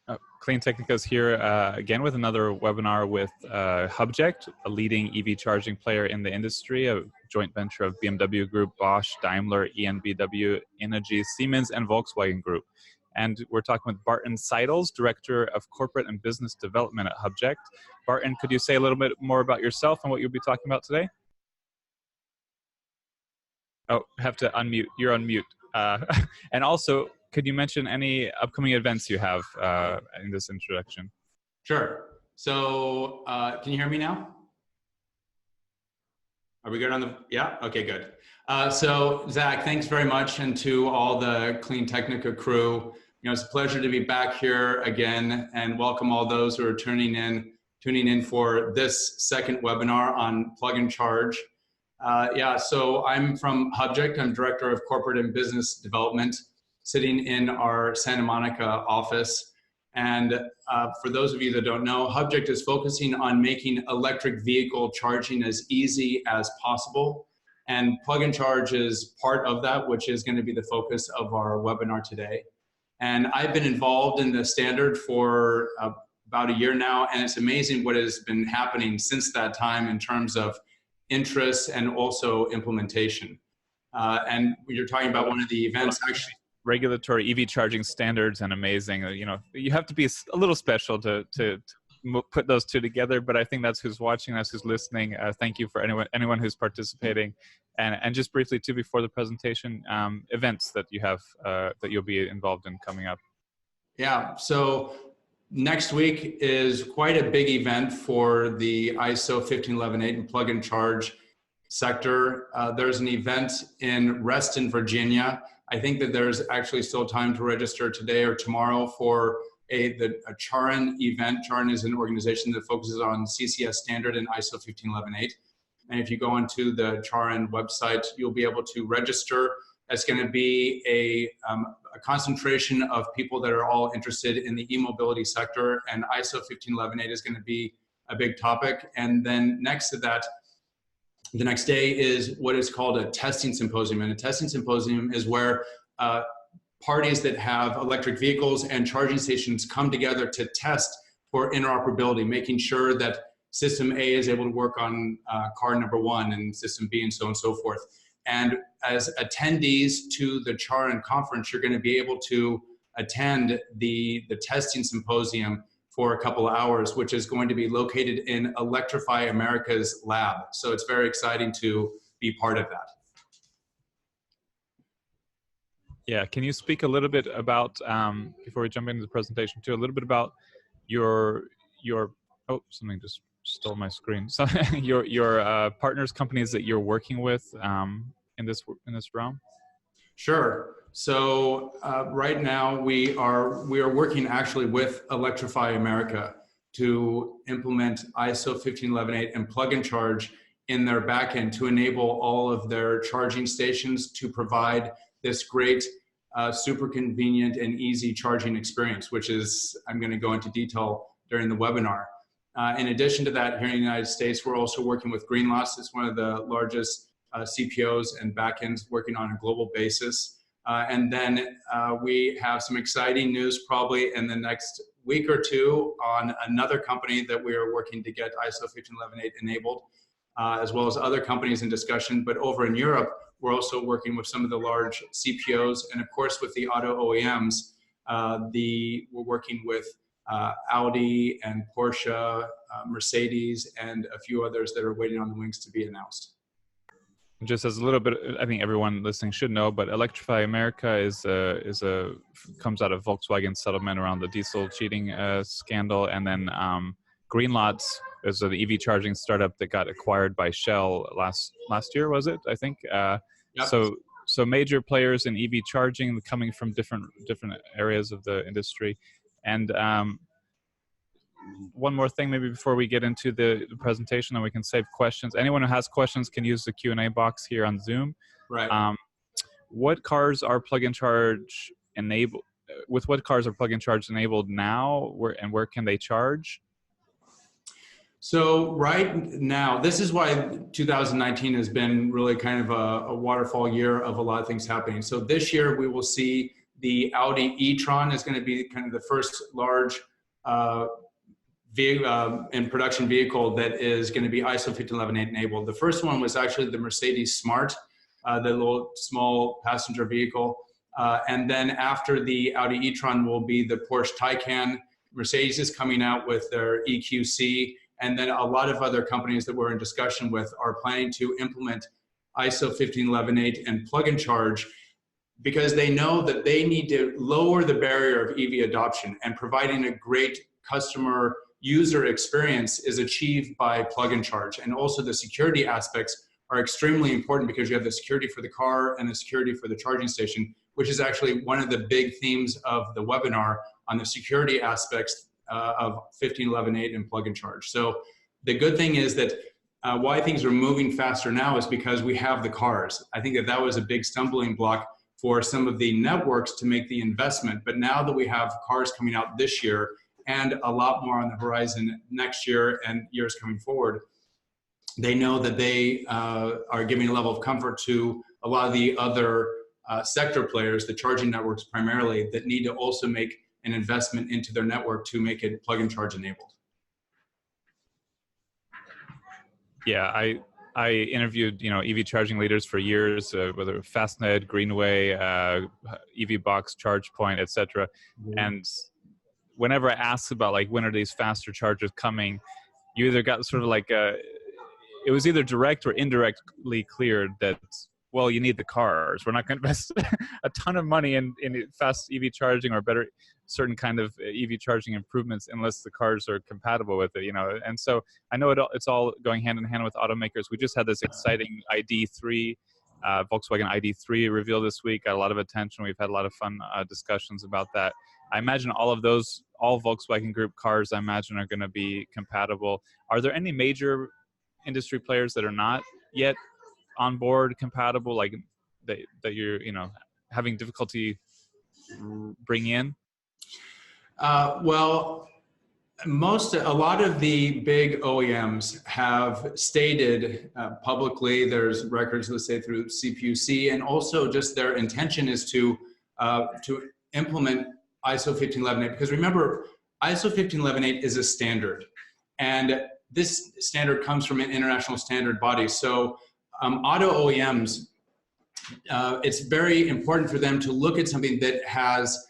CleanTechnica is here again with another webinar with Hubject, a leading EV charging player in the industry, a joint venture of BMW Group, Bosch, Daimler, EnBW, Energy, Siemens, and Volkswagen Group. And we're talking with Barton Sidles, Director of Corporate and Business Development at Hubject. Barton, could you say a little bit more about yourself and what you'll be talking about today? Oh, have to unmute. You're on mute. And also, could you mention any upcoming events you have in this introduction? Sure. So can you hear me now? Are we good on the, yeah? Okay, good. So Zach, thanks very much. And to all the CleanTechnica crew, it's a pleasure to be back here again, and welcome all those who are tuning in for this second webinar on Plug&Charge. Yeah, so I'm from Hubject. I'm Director of Corporate and Business Development, sitting in our Santa Monica office. And for those of you that don't know, Hubject is focusing on making electric vehicle charging as easy as possible. And Plug&Charge is part of that, which is going to be the focus of our webinar today. And I've been involved in the standard for about a year now, and it's amazing what has been happening since that time in terms of interest and also implementation. And you're talking about one of the events actually. Regulatory EV charging standards and amazing. You have to be a little special to put those two together. But I think that's who's watching, that's who's listening. Thank you for anyone who's participating. And just briefly too, before the presentation, events that you have that you'll be involved in coming up. Yeah. So next week is quite a big event for the ISO 15118 and Plug&Charge sector. There's an event in Reston, Virginia. I think that there's actually still time to register today or tomorrow for a Charin event. Charin is an organization that focuses on CCS standard and ISO 15118. And if you go onto the Charin website, you'll be able to register. It's going to be a concentration of people that are all interested in the e-mobility sector, and ISO 15118 is going to be a big topic. And then next to that, the next day is what is called a testing symposium. And a testing symposium is where parties that have electric vehicles and charging stations come together to test for interoperability, making sure that system A is able to work on car number one and system B and so forth. And as attendees to the Charin conference, you're going to be able to attend the testing symposium for a couple of hours, which is going to be located in Electrify America's lab. So it's very exciting to be part of that. Yeah, can you speak a little bit about, before we jump into the presentation too, a little bit about your oh, something just stole my screen. So your partners, companies that you're working with in this realm? Sure. So right now we are working actually with Electrify America to implement ISO 15118 and Plug&Charge in their backend to enable all of their charging stations to provide this great, super convenient and easy charging experience, which is, I'm going to go into detail during the webinar. In addition to that, here in the United States, we're also working with Greenlots. It's one of the largest CPOs and backends working on a global basis. And then we have some exciting news probably in the next week or two on another company that we are working to get ISO 15118 enabled, as well as other companies in discussion. But over in Europe, we're also working with some of the large CPOs, and of course with the auto OEMs. We're working with Audi and Porsche, Mercedes, and a few others that are waiting on the wings to be announced. Just as a little bit, I think everyone listening should know, but Electrify America comes out of Volkswagen's settlement around the diesel cheating scandal, and then Greenlots is an EV charging startup that got acquired by Shell last year, was it? I think. Yep. So major players in EV charging coming from different areas of the industry, and one more thing maybe before we get into the presentation, and we can save questions. Anyone who has questions can use the Q&A box here on Zoom. Right. What cars are Plug&Charge enabled? With what cars are Plug&Charge enabled now? Where can they charge? So right now, this is why 2019 has been really kind of a waterfall year of a lot of things happening. So this year we will see The Audi e-tron is going to be kind of the first large in production vehicle that is going to be ISO 15118 enabled. The first one was actually the Mercedes Smart, the little small passenger vehicle. And then after the Audi e-tron will be the Porsche Taycan. Mercedes is coming out with their EQC. And then a lot of other companies that we're in discussion with are planning to implement ISO 15118 and Plug&Charge, because they know that they need to lower the barrier of EV adoption, and providing a great customer user experience is achieved by Plug&Charge. And also the security aspects are extremely important, because you have the security for the car and the security for the charging station, which is actually one of the big themes of the webinar on the security aspects of 15118 and Plug&Charge. So the good thing is that why things are moving faster now is because we have the cars. I think that that was a big stumbling block for some of the networks to make the investment. But now that we have cars coming out this year and a lot more on the horizon next year and years coming forward, they know that they are giving a level of comfort to a lot of the other sector players, the charging networks primarily, that need to also make an investment into their network to make it Plug&Charge enabled. Yeah, I interviewed, EV charging leaders for years, whether Fastnet, Greenway, EV Box, ChargePoint, etc. Mm-hmm. And whenever I asked about like when are these faster chargers coming, you either got sort of like it was either direct or indirectly cleared that, well, you need the cars. We're not going to invest a ton of money in fast EV charging or better certain kind of EV charging improvements unless the cars are compatible with it, And so I know it's all going hand in hand with automakers. We just had this exciting ID3, Volkswagen ID3 reveal this week. Got a lot of attention. We've had a lot of fun discussions about that. I imagine all Volkswagen Group cars, I imagine, are going to be compatible. Are there any major industry players that are not yet on board compatible, like that you're having difficulty bringing in? Well, a lot of the big OEMs have stated publicly, there's records, let's say through CPUC, and also just their intention is to implement ISO 15118, because remember, ISO 15118 is a standard, and this standard comes from an international standard body. So auto OEMs, it's very important for them to look at something that has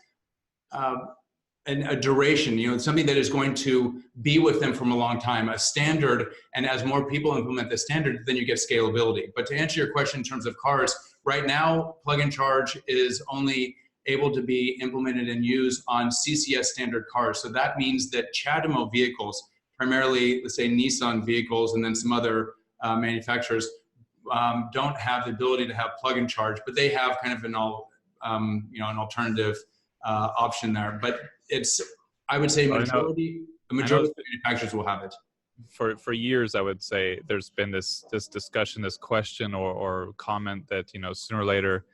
a duration, something that is going to be with them from a long time, a standard. And as more people implement the standard, then you get scalability. But to answer your question in terms of cars, right now, Plug&Charge is only able to be implemented and used on CCS standard cars. So that means that CHAdeMO vehicles, primarily, let's say Nissan vehicles, and then some other manufacturers, don't have the ability to have Plug&Charge, but they have kind of an alternative option there. But I would say a majority of manufacturers will have it. For years, I would say there's been this discussion, this question or comment that sooner or later,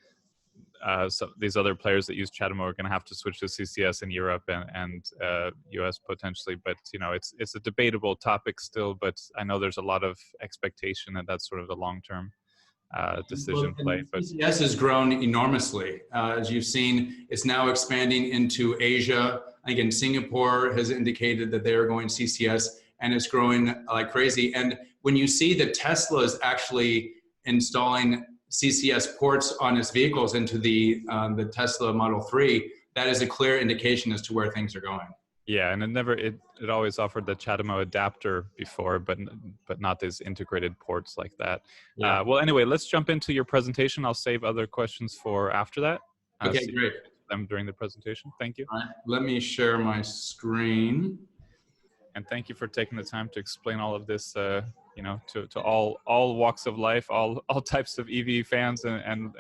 so these other players that use CHAdeMO are going to have to switch to CCS in Europe and US potentially. But it's a debatable topic still. But I know there's a lot of expectation that that's sort of the long-term decision play. But CCS has grown enormously, as you've seen. It's now expanding into Asia. Again, Singapore has indicated that they are going CCS, and it's growing like crazy. And when you see that Tesla is actually installing CCS ports on its vehicles into the Tesla Model 3, that is a clear indication as to where things are going. Yeah, and it always offered the CHAdeMO adapter before, but not these integrated ports like that. Yeah. Well, anyway, let's jump into your presentation. I'll save other questions for after that. Okay, great. Them during the presentation. Thank you. All right, let me share my screen. And thank you for taking the time to explain all of this, to all walks of life, all types of EV fans and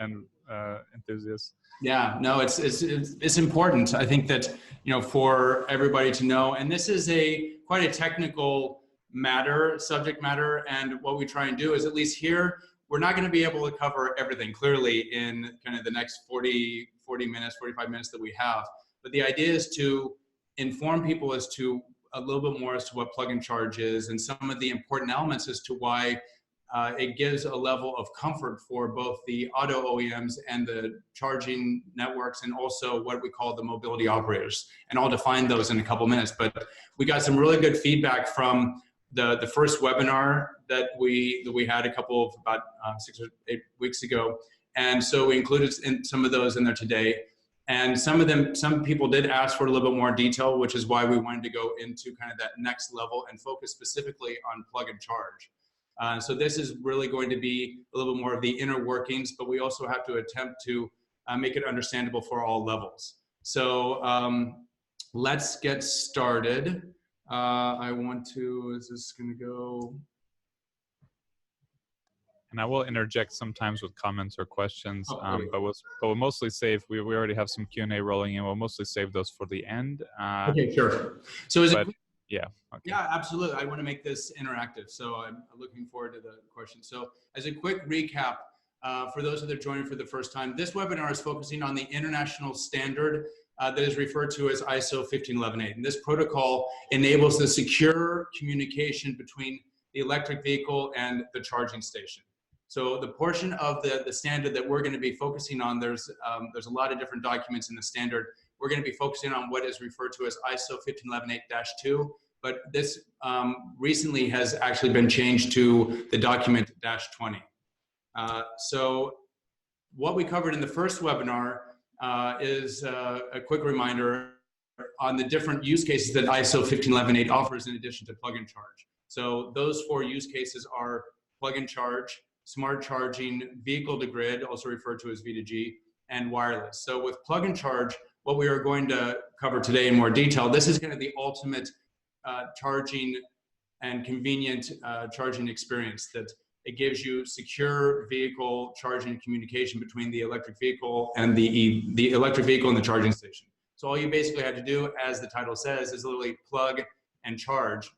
enthusiasts. Yeah, no, it's important. I think that for everybody to know, and this is quite a technical subject matter, and what we try and do is, at least here, we're not going to be able to cover everything clearly in kind of the next 40 minutes, 45 minutes that we have. But the idea is to inform people as to a little bit more as to what Plug&Charge is, and some of the important elements as to why it gives a level of comfort for both the auto OEMs and the charging networks, and also what we call the mobility operators. And I'll define those in a couple minutes, but we got some really good feedback from the first webinar that we had a couple of about 6 or 8 weeks ago. And so we included some of those in there today. And some people did ask for a little bit more detail, which is why we wanted to go into kind of that next level and focus specifically on Plug&Charge. So this is really going to be a little bit more of the inner workings, but we also have to attempt to make it understandable for all levels. So let's get started. Is this going to go? And I will interject sometimes with comments or questions, but we'll mostly save. We already have some Q&A rolling in. We'll mostly save those for the end. Okay, sure. So yeah. Okay. Yeah, absolutely. I want to make this interactive, so I'm looking forward to the questions. So as a quick recap, for those that are joining for the first time, this webinar is focusing on the international standard that is referred to as ISO 15118. And this protocol enables the secure communication between the electric vehicle and the charging station. So the portion of the standard that we're going to be focusing on, there's a lot of different documents in the standard. We're going to be focusing on what is referred to as ISO 15118-2, but this recently has actually been changed to the document -20. So what we covered in the first webinar is a quick reminder on the different use cases that ISO 15118 offers in addition to Plug&Charge. So those 4 use cases are Plug&Charge, smart charging, vehicle to grid, also referred to as V2G, and wireless. So with Plug&Charge, what we are going to cover today in more detail, this is going to be the ultimate charging and convenient charging experience, that it gives you secure vehicle charging communication between the electric vehicle and the electric vehicle and the charging station. So all you basically have to do, as the title says, is literally plug and charge.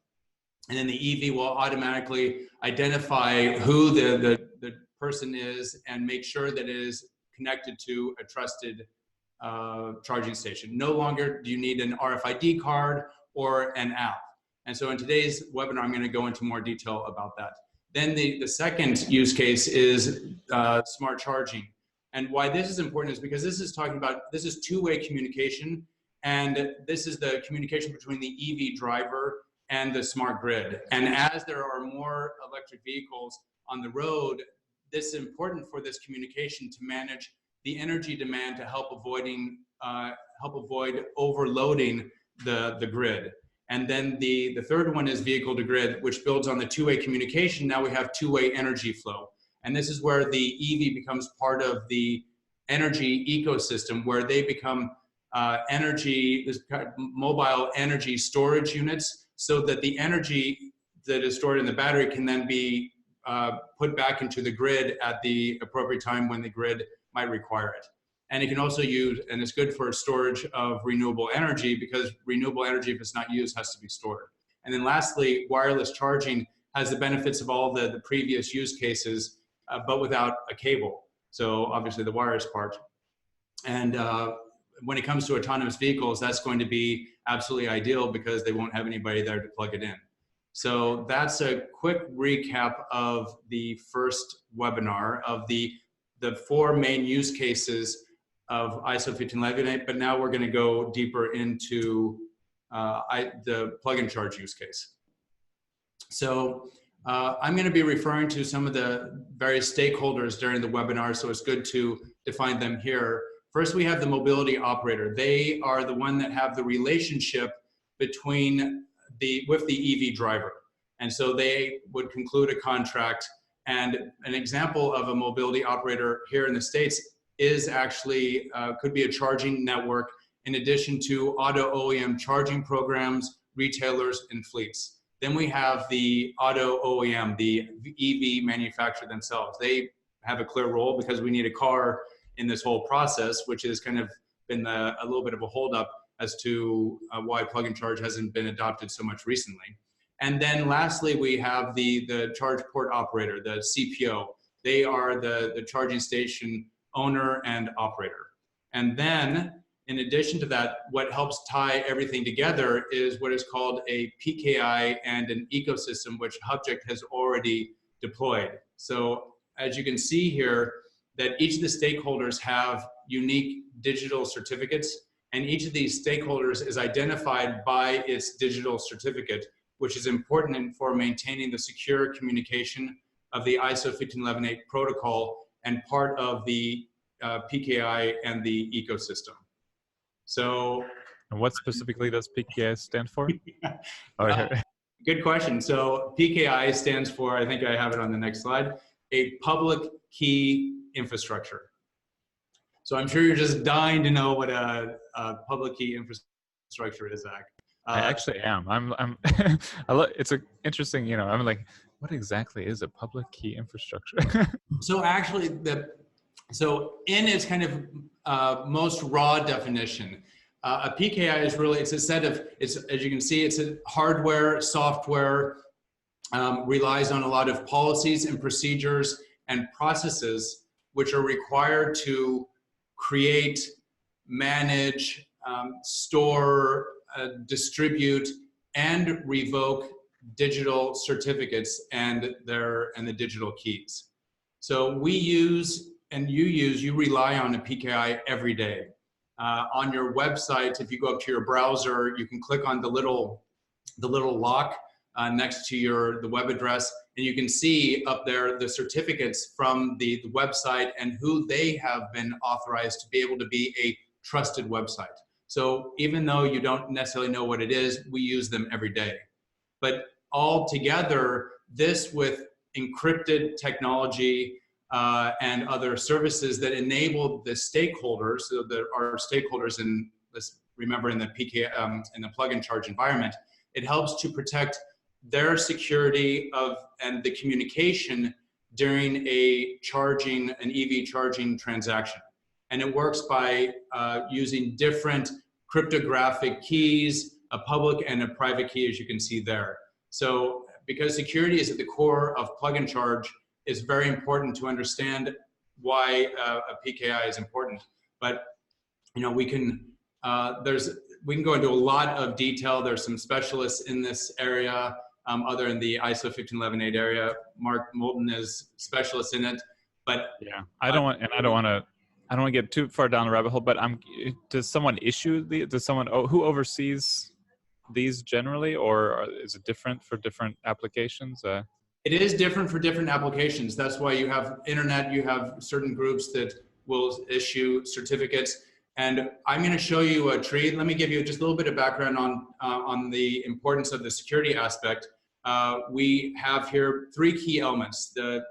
And then the EV will automatically identify who the person is and make sure that it is connected to a trusted charging station. No longer do you need an RFID card or an app. And so in today's webinar, I'm going to go into more detail about that. Then the second use case is smart charging. And why this is important is because this is two-way communication, and this is the communication between the EV driver and the smart grid. And as there are more electric vehicles on the road, this is important for this communication to manage the energy demand to help avoid overloading the grid. And then the third one is vehicle to grid, which builds on the two-way communication. Now we have two-way energy flow. And this is where the EV becomes part of the energy ecosystem, where they become mobile energy storage units, so that the energy that is stored in the battery can then be put back into the grid at the appropriate time when the grid might require it. And it can also use, and it's good for storage of renewable energy, because renewable energy, if it's not used, has to be stored. And then lastly, wireless charging has the benefits of all the previous use cases, but without a cable. So obviously the wireless part. And when it comes to autonomous vehicles, that's going to be absolutely ideal because they won't have anybody there to plug it in. So that's a quick recap of the first webinar of the 4 main use cases of ISO 15118, but now we're going to go deeper into the plug-and-charge use case. So I'm going to be referring to some of the various stakeholders during the webinar, so it's good to define them here. First, we have the mobility operator. They are the one that have the relationship between with the EV driver. And so they would conclude a contract. And an example of a mobility operator here in the States is actually, could be a charging network in addition to auto OEM charging programs, retailers, and fleets. Then we have the auto OEM, the EV manufacturer themselves. They have a clear role because we need a car in this whole process, which has kind of been a little bit of a holdup as to why plug-and-charge hasn't been adopted so much recently. And then lastly, we have the charge port operator, the CPO. They are the charging station owner and operator. And then, in addition to that, what helps tie everything together is what is called a PKI and an ecosystem, which Hubject has already deployed. So as you can see here, that each of the stakeholders have unique digital certificates, and each of these stakeholders is identified by its digital certificate, which is important for maintaining the secure communication of the ISO 15118 protocol and part of the PKI and the ecosystem. So, and what specifically does PKI stand for? Good question. So PKI stands for, I think I have it on the next slide, a public key infrastructure. So I'm sure you're just dying to know what a public key infrastructure is, Zach. I actually am. I'm it's a interesting, you know, I'm like, what exactly is a public key infrastructure? So actually, so in its kind of most raw definition, a PKI is really, it's a set of, as you can see, it's a hardware, software, relies on a lot of policies and procedures and processes which are required to create, manage, store, distribute, and revoke digital certificates and the digital keys. So we use, and you rely on a PKI every day. On your website, if you go up to your browser, you can click on the little lock next to the web address, and you can see up there the certificates from the website and who they have been authorized to be able to be a trusted website. So even though you don't necessarily know what it is, we use them every day. But all together, this with encrypted technology and other services that enable the stakeholders, so there are stakeholders in, let's remember, in the in the plug-and-charge environment, it helps to protect their security and the communication during an EV charging transaction. And it works by using different cryptographic keys, a public and a private key, as you can see there. So because security is at the core of plug-and-charge, it's very important to understand why a PKI is important. But you know, we can go into a lot of detail. There's some specialists in this area, other in the ISO 15118 area. Mark Moulton is specialist in it. But yeah, I don't want to get too far down the rabbit hole. But does someone issue who oversees these generally, or is it different for different applications? It is different for different applications. That's why you have internet, you have certain groups that will issue certificates. And I'm going to show you a tree. Let me give you just a little bit of background on the importance of the security aspect. We have here three key elements. The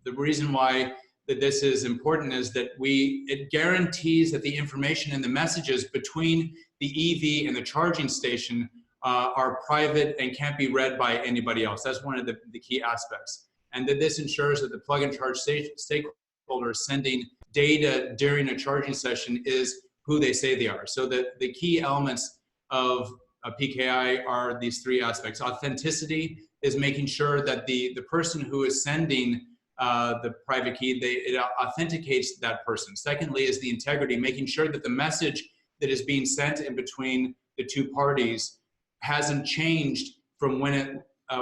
reason why that this is important is that it guarantees that the information and the messages between the EV and the charging station are private and can't be read by anybody else. That's one of the key aspects. And that this ensures that the plug-and-charge stakeholders sending data during a charging session is who they say they are. So that the key elements of a PKI are these three aspects. Authenticity is making sure that the person who is sending the private key, it authenticates that person. Secondly is the integrity, making sure that the message that is being sent in between the two parties hasn't changed from when it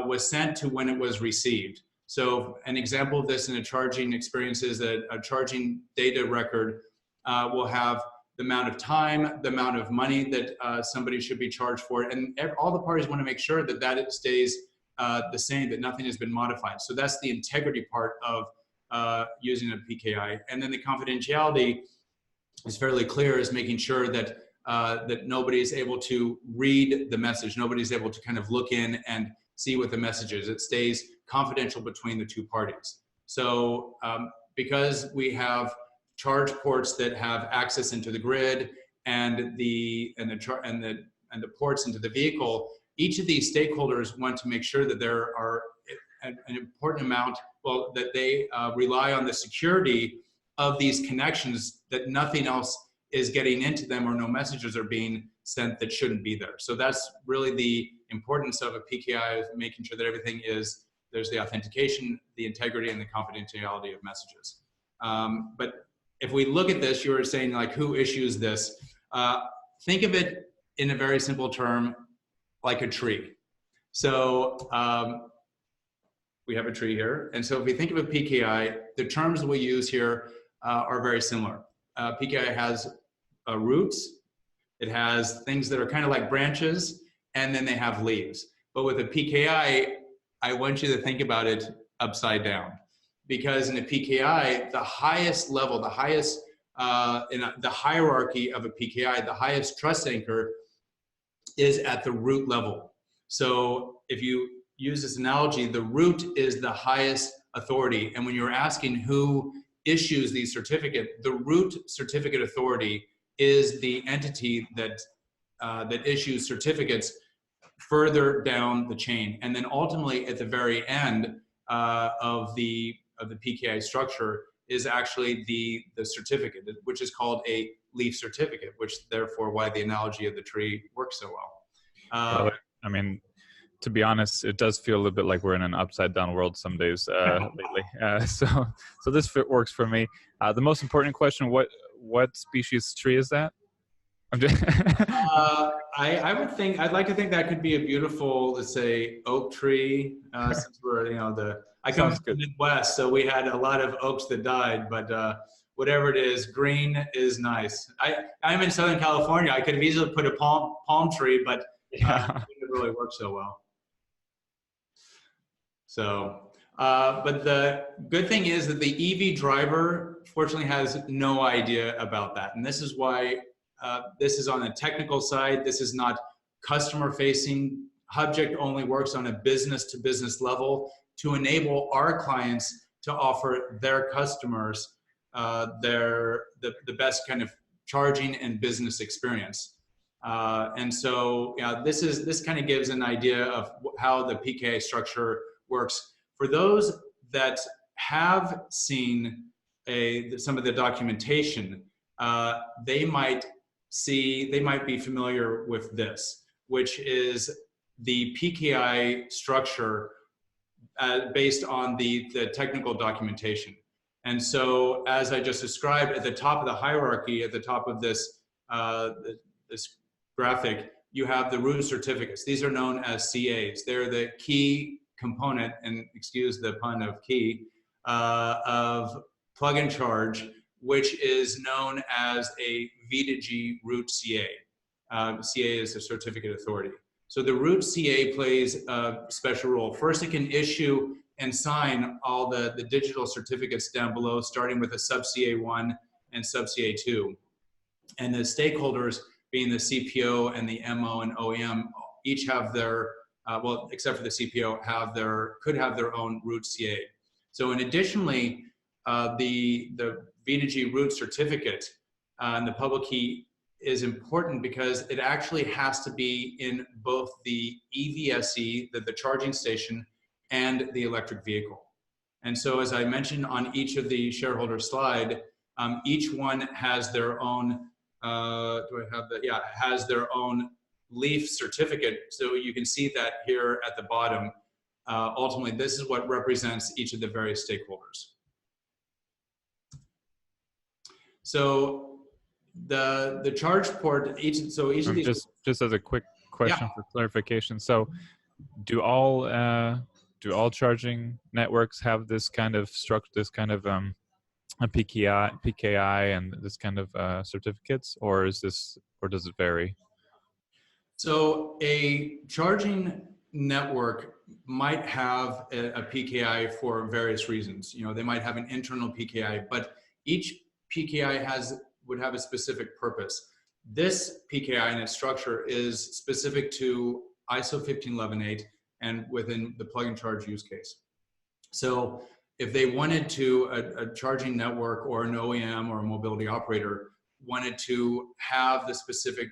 was sent to when it was received. So an example of this in a charging experience is that a charging data record will have the amount of time, the amount of money that somebody should be charged for it. And all the parties want to make sure that it stays the same, that nothing has been modified. So that's the integrity part of using a PKI. And then the confidentiality is fairly clear, is making sure that that nobody is able to read the message. Nobody's able to kind of look in and see what the message is. It stays confidential between the two parties. So because we have charge ports that have access into the grid and the ports into the vehicle, each of these stakeholders want to make sure that there are an important amount, that they rely on the security of these connections, that nothing else is getting into them or no messages are being sent that shouldn't be there. So that's really the importance of a PKI, making sure that everything there's the authentication, the integrity, and the confidentiality of messages. But if we look at this, you were saying like who issues this? Think of it in a very simple term, like a tree. So we have a tree here. And so if we think of a PKI, the terms we use here are very similar. PKI has roots, it has things that are kind of like branches, and then they have leaves. But with a PKI, I want you to think about it upside down. Because in a PKI, the highest level, the highest, in the hierarchy of a PKI, the highest trust anchor is at the root level. So if you use this analogy, the root is the highest authority. And when you're asking who issues the certificate, the root certificate authority is the entity that, that issues certificates further down the chain. And then ultimately at the very end of the PKI structure is actually the certificate, which is called a leaf certificate, which therefore why the analogy of the tree works so well. Well, I mean, to be honest, it does feel a little bit like we're in an upside down world some days lately. So this works for me. The most important question: what species tree is that? I'm just I would think, I'd like to think that could be a beautiful, let's say, oak tree. Since we're, I come from the Midwest, so we had a lot of oaks that died, but whatever it is, green is nice. I'm in Southern California. I could have easily put a palm tree, but it didn't really work so well. So, but the good thing is that the EV driver, fortunately, has no idea about that. And this is why this is on the technical side. This is not customer facing. Hubject only works on a business to business level to enable our clients to offer their customers the best kind of charging and business experience. And so this kind of gives an idea of how the PKI structure works. For those that have seen some of the documentation, they might be familiar with this, which is the PKI structure based on the technical documentation. And so, as I just described, at the top of the hierarchy, at the top of this this graphic, you have the root certificates. These are known as CAs. They're the key component, and excuse the pun of key, of Plug&Charge, which is known as a V2G root CA. CA is a certificate authority. So the root CA plays a special role. First, it can issue and sign all the digital certificates down below, starting with a sub CA1 and sub CA2. And the stakeholders, being the CPO and the MO and OEM, each have their, well, except for the CPO, could have their own root CA. So, and additionally, the V2G root certificate and the public key is important because it actually has to be in both the EVSE, the charging station, and the electric vehicle. And so, as I mentioned on each of the shareholder slide, each one has their own. Has their own leaf certificate. So you can see that here at the bottom. Ultimately, this is what represents each of the various stakeholders. So the charge port, each of these. Just as a quick question for clarification. So do all charging networks have this kind of structure, this kind of a PKI and this kind of certificates, or does it vary? So a charging network might have a PKI for various reasons. They might have an internal PKI, but each PKI would have a specific purpose. This PKI and its structure is specific to ISO 15118 and within the plug-and-charge use case. So if they wanted to, a charging network or an OEM or a mobility operator wanted to have the specific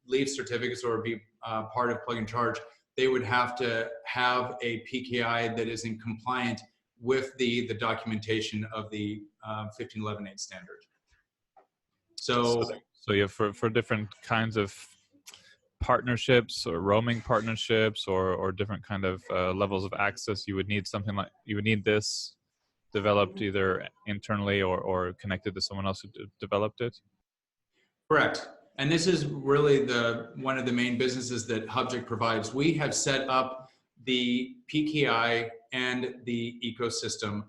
leaf certificates or be part of Plug&Charge, they would have to have a PKI that is in compliant with the documentation of the 15118 standard. So yeah, for different kinds of partnerships or roaming partnerships or different kind of levels of access, you would need this developed either internally or connected to someone else who developed it. Correct. And this is really one of the main businesses that Hubject provides. We have set up the PKI and the ecosystem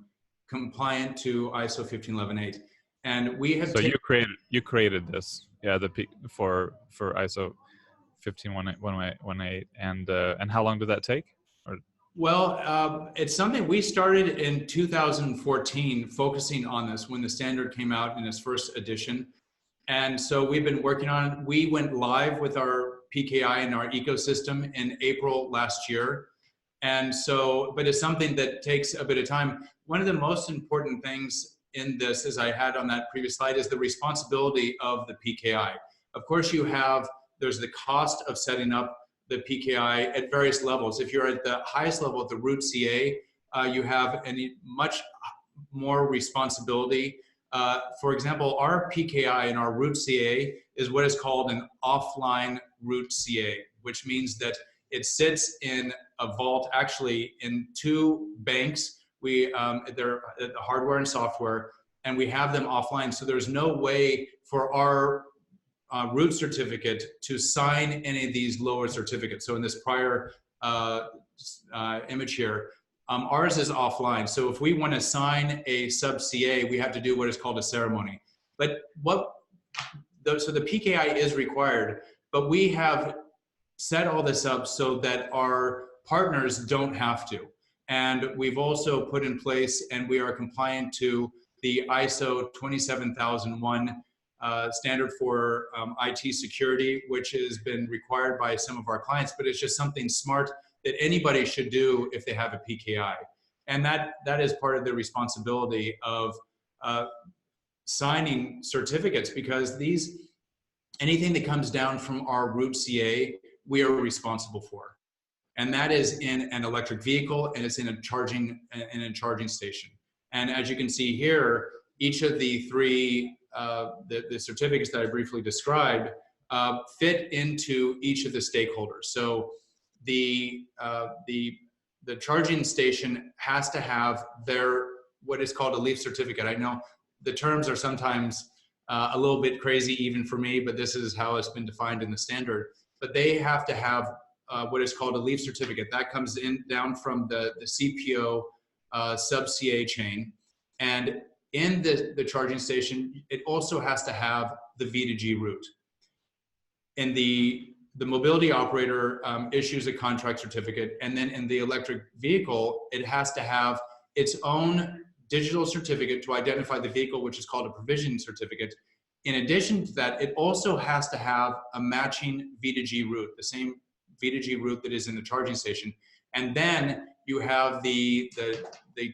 compliant to ISO 15118. And we have So you created this, yeah, for ISO 15118, and how long did that take? Or, well, it's something we started in 2014, focusing on this when the standard came out in its first edition. And so we've been working on it. We went live with our PKI and our ecosystem in April last year. And so, but it's something that takes a bit of time. One of the most important things in this, as I had on that previous slide, is the responsibility of the PKI. Of course, there's the cost of setting up the PKI at various levels. If you're at the highest level, at the root CA, you have much more responsibility. For example, our PKI and our root CA is what is called an offline root CA, which means that it sits in a vault, actually in two banks. They're the hardware and software, and we have them offline. So there's no way for our root certificate to sign any of these lower certificates. So in this prior image here, ours is offline. So if we want to sign a sub CA, we have to do what is called a ceremony. But so the PKI is required, but we have set all this up so that our partners don't have to. And we've also put in place, and we are compliant to the ISO 27001 standard for IT security, which has been required by some of our clients, but it's just something smart that anybody should do if they have a PKI. And that is part of the responsibility of signing certificates, because anything that comes down from our root CA, we are responsible for. And that is in an electric vehicle, and it's in a charging station. And as you can see here, each of the three the certificates that I briefly described fit into each of the stakeholders. So the charging station has to have what is called a leaf certificate. I know the terms are sometimes a little bit crazy even for me, but this is how it's been defined in the standard. But they have to have what is called a leaf certificate. That comes down from the CPO sub-CA chain. And in the charging station, it also has to have the V2G route. And the mobility operator issues a contract certificate. And then in the electric vehicle, it has to have its own digital certificate to identify the vehicle, which is called a provision certificate. In addition to that, it also has to have a matching V2G route, the same V2G route that is in the charging station. And then you have the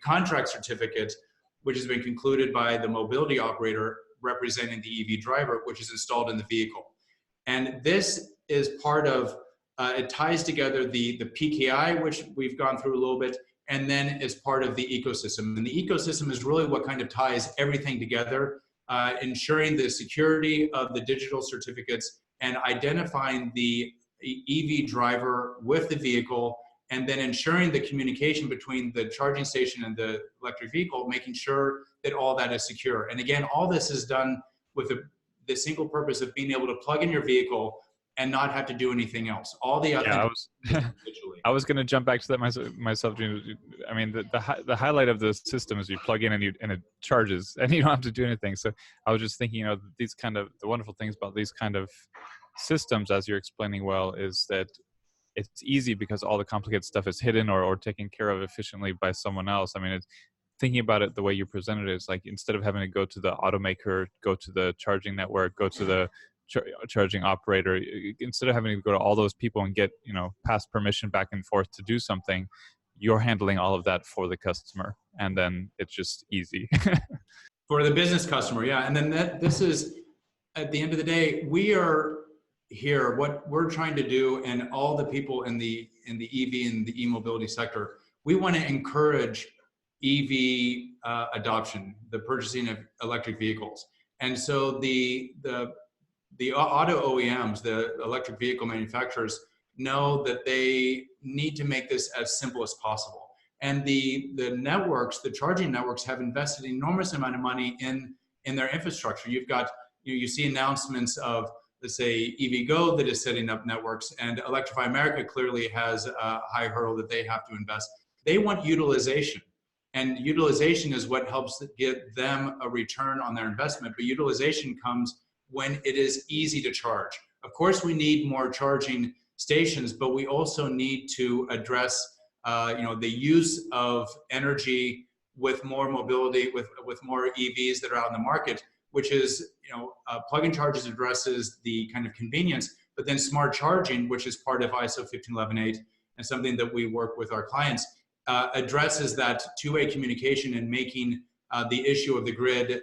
contract certificate, which has been concluded by the mobility operator representing the EV driver, which is installed in the vehicle. And this is part of, it ties together the PKI, which we've gone through a little bit, and then is part of the ecosystem. And the ecosystem is really what kind of ties everything together, ensuring the security of the digital certificates and identifying the EV driver with the vehicle, and then ensuring the communication between the charging station and the electric vehicle, making sure that all that is secure. And again, all this is done with the single purpose of being able to plug in your vehicle and not have to do anything else. All the other I was going to jump back to that myself. I mean, the highlight of the system is you plug in and it charges, and you don't have to do anything. So I was just thinking, the wonderful things about these kind of systems, as you're explaining well, is that it's easy because all the complicated stuff is hidden or taken care of efficiently by someone else. I mean, thinking about it the way you presented it, it's like instead of having to go to the automaker, go to the charging network, go to the charging operator, instead of having to go to all those people and get, pass permission back and forth to do something, you're handling all of that for the customer. And then it's just easy. For the business customer, yeah. And then this is, at the end of the day, we are here, what we're trying to do, and all the people in the EV and the e-mobility sector, we want to encourage EV adoption, the purchasing of electric vehicles. And so the auto OEMs, the electric vehicle manufacturers, know that they need to make this as simple as possible. And the networks, the charging networks, have invested an enormous amount of money in their infrastructure. You've got, you see announcements of, let's say, EVgo that is setting up networks, and Electrify America clearly has a high hurdle that they have to invest. they want utilization. And utilization is what helps get them a return on their investment. But utilization comes when it is easy to charge. Of course, we need more charging stations, but we also need to address the use of energy with more mobility, with more EVs that are out in the market, which is, plug-and-charge addresses the kind of convenience, but then smart charging, which is part of ISO 15118 and something that we work with our clients, addresses that two-way communication and making the issue of the grid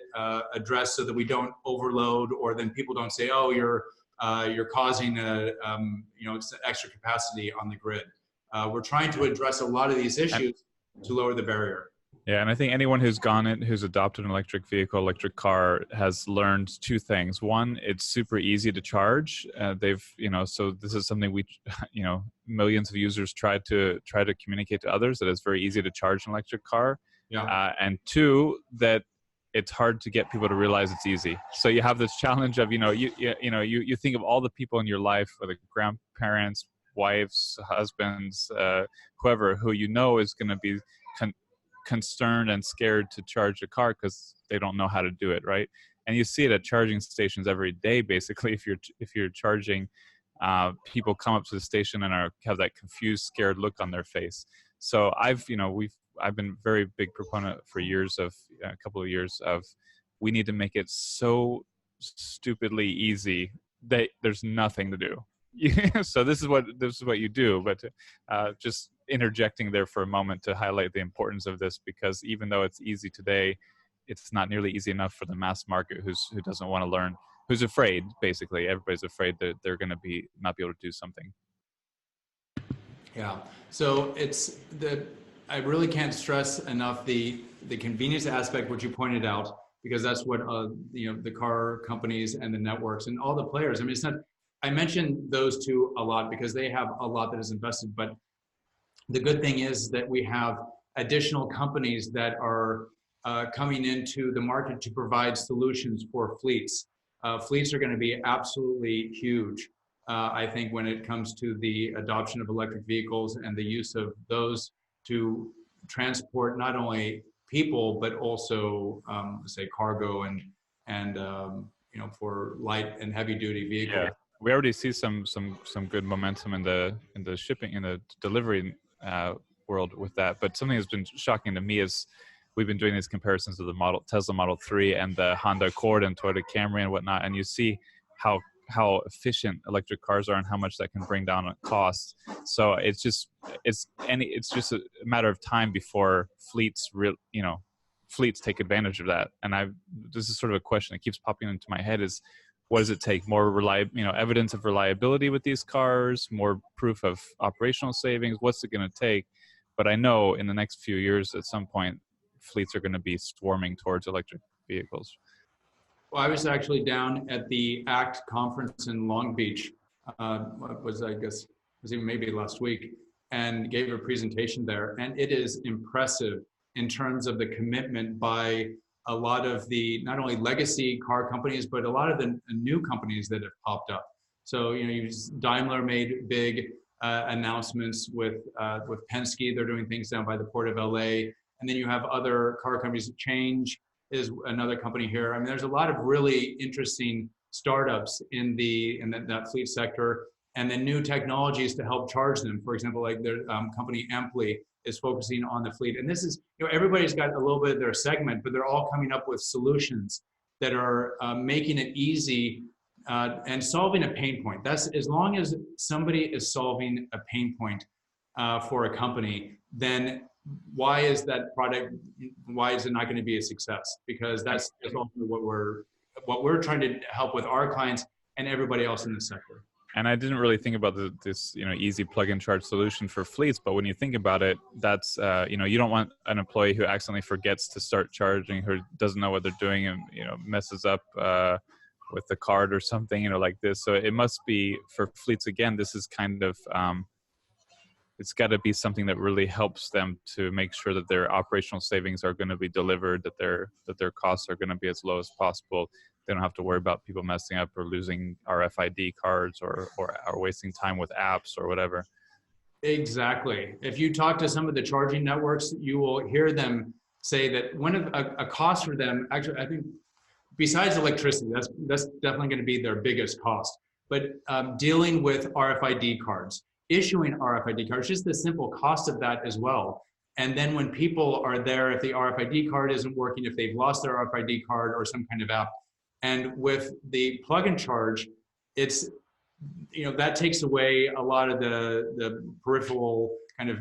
addressed so that we don't overload, or then people don't say, oh, you're causing extra capacity on the grid. We're trying to address a lot of these issues to lower the barrier. Yeah, and I think anyone who's adopted an electric vehicle, electric car, has learned two things. One, it's super easy to charge. So this is something we, millions of users try to communicate to others, that it's very easy to charge an electric car. Yeah. And two, that it's hard to get people to realize it's easy. So you have this challenge of, you think of all the people in your life, whether grandparents, wives, husbands, whoever, who is going to be concerned and scared to charge a car because they don't know how to do it, right? And you see it at charging stations every day. Basically, if you're charging, people come up to the station and have that confused, scared look on their face. So I've been very big proponent for a couple of years of, we need to make it so stupidly easy that there's nothing to do. So this is what you do, but just interjecting there for a moment to highlight the importance of this, because even though it's easy today, it's not nearly easy enough for the mass market who doesn't want to learn, who's afraid. Basically, everybody's afraid that they're going to not be able to do something. Yeah. So I really can't stress enough the convenience aspect, which you pointed out, because that's what the car companies and the networks and all the players. I mean, it's not. I mentioned those two a lot because they have a lot that is invested, but the good thing is that we have additional companies that are coming into the market to provide solutions for fleets. Fleets are going to be absolutely huge, I think, when it comes to the adoption of electric vehicles and the use of those to transport not only people, but also, say, cargo and for light and heavy duty vehicles. Yeah. We already see some good momentum in the shipping, in the delivery world with that. But something that's been shocking to me is we've been doing these comparisons of the Tesla Model 3 and the Honda Accord and Toyota Camry and whatnot, and you see how efficient electric cars are and how much that can bring down on costs. So it's just a matter of time before fleets take advantage of that. And this is sort of a question that keeps popping into my head: is what does it take? More evidence of reliability with these cars, more proof of operational savings. What's it going to take? But I know in the next few years, at some point, fleets are going to be swarming towards electric vehicles. Well, I was actually down at the ACT conference in Long Beach. Maybe last week, and gave a presentation there. And it is impressive in terms of the commitment by a lot of the, not only legacy car companies, but a lot of the new companies that have popped up. So, Daimler made big announcements with Penske. They're doing things down by the Port of LA. And then you have other car companies. Change is another company here. I mean, there's a lot of really interesting startups in that fleet sector, and then new technologies to help charge them. For example, like their company Amply is focusing on the fleet. And this is, everybody's got a little bit of their segment, but they're all coming up with solutions that are making it easy and solving a pain point. That's, as long as somebody is solving a pain point for a company, then why is that product, why is it not going to be a success? Because that's ultimately what we're trying to help with our clients and everybody else in the sector. And I didn't really think about this easy plug-and-charge solution for fleets, but when you think about it, that's you don't want an employee who accidentally forgets to start charging, who doesn't know what they're doing, and messes up with the card or something, like this. So it must be, for fleets, again, this is kind of it's got to be something that really helps them to make sure that their operational savings are going to be delivered, that their costs are going to be as low as possible. They don't have to worry about people messing up or losing RFID cards or wasting time with apps or whatever. Exactly. If you talk to some of the charging networks, you will hear them say that one of a cost for them, actually, I think besides electricity, that's definitely going to be their biggest cost. But dealing with RFID cards, issuing RFID cards, just the simple cost of that as well. And then when people are there, if the RFID card isn't working, if they've lost their RFID card or some kind of app, and with the plug and charge, it's, you know, that takes away a lot of the peripheral kind of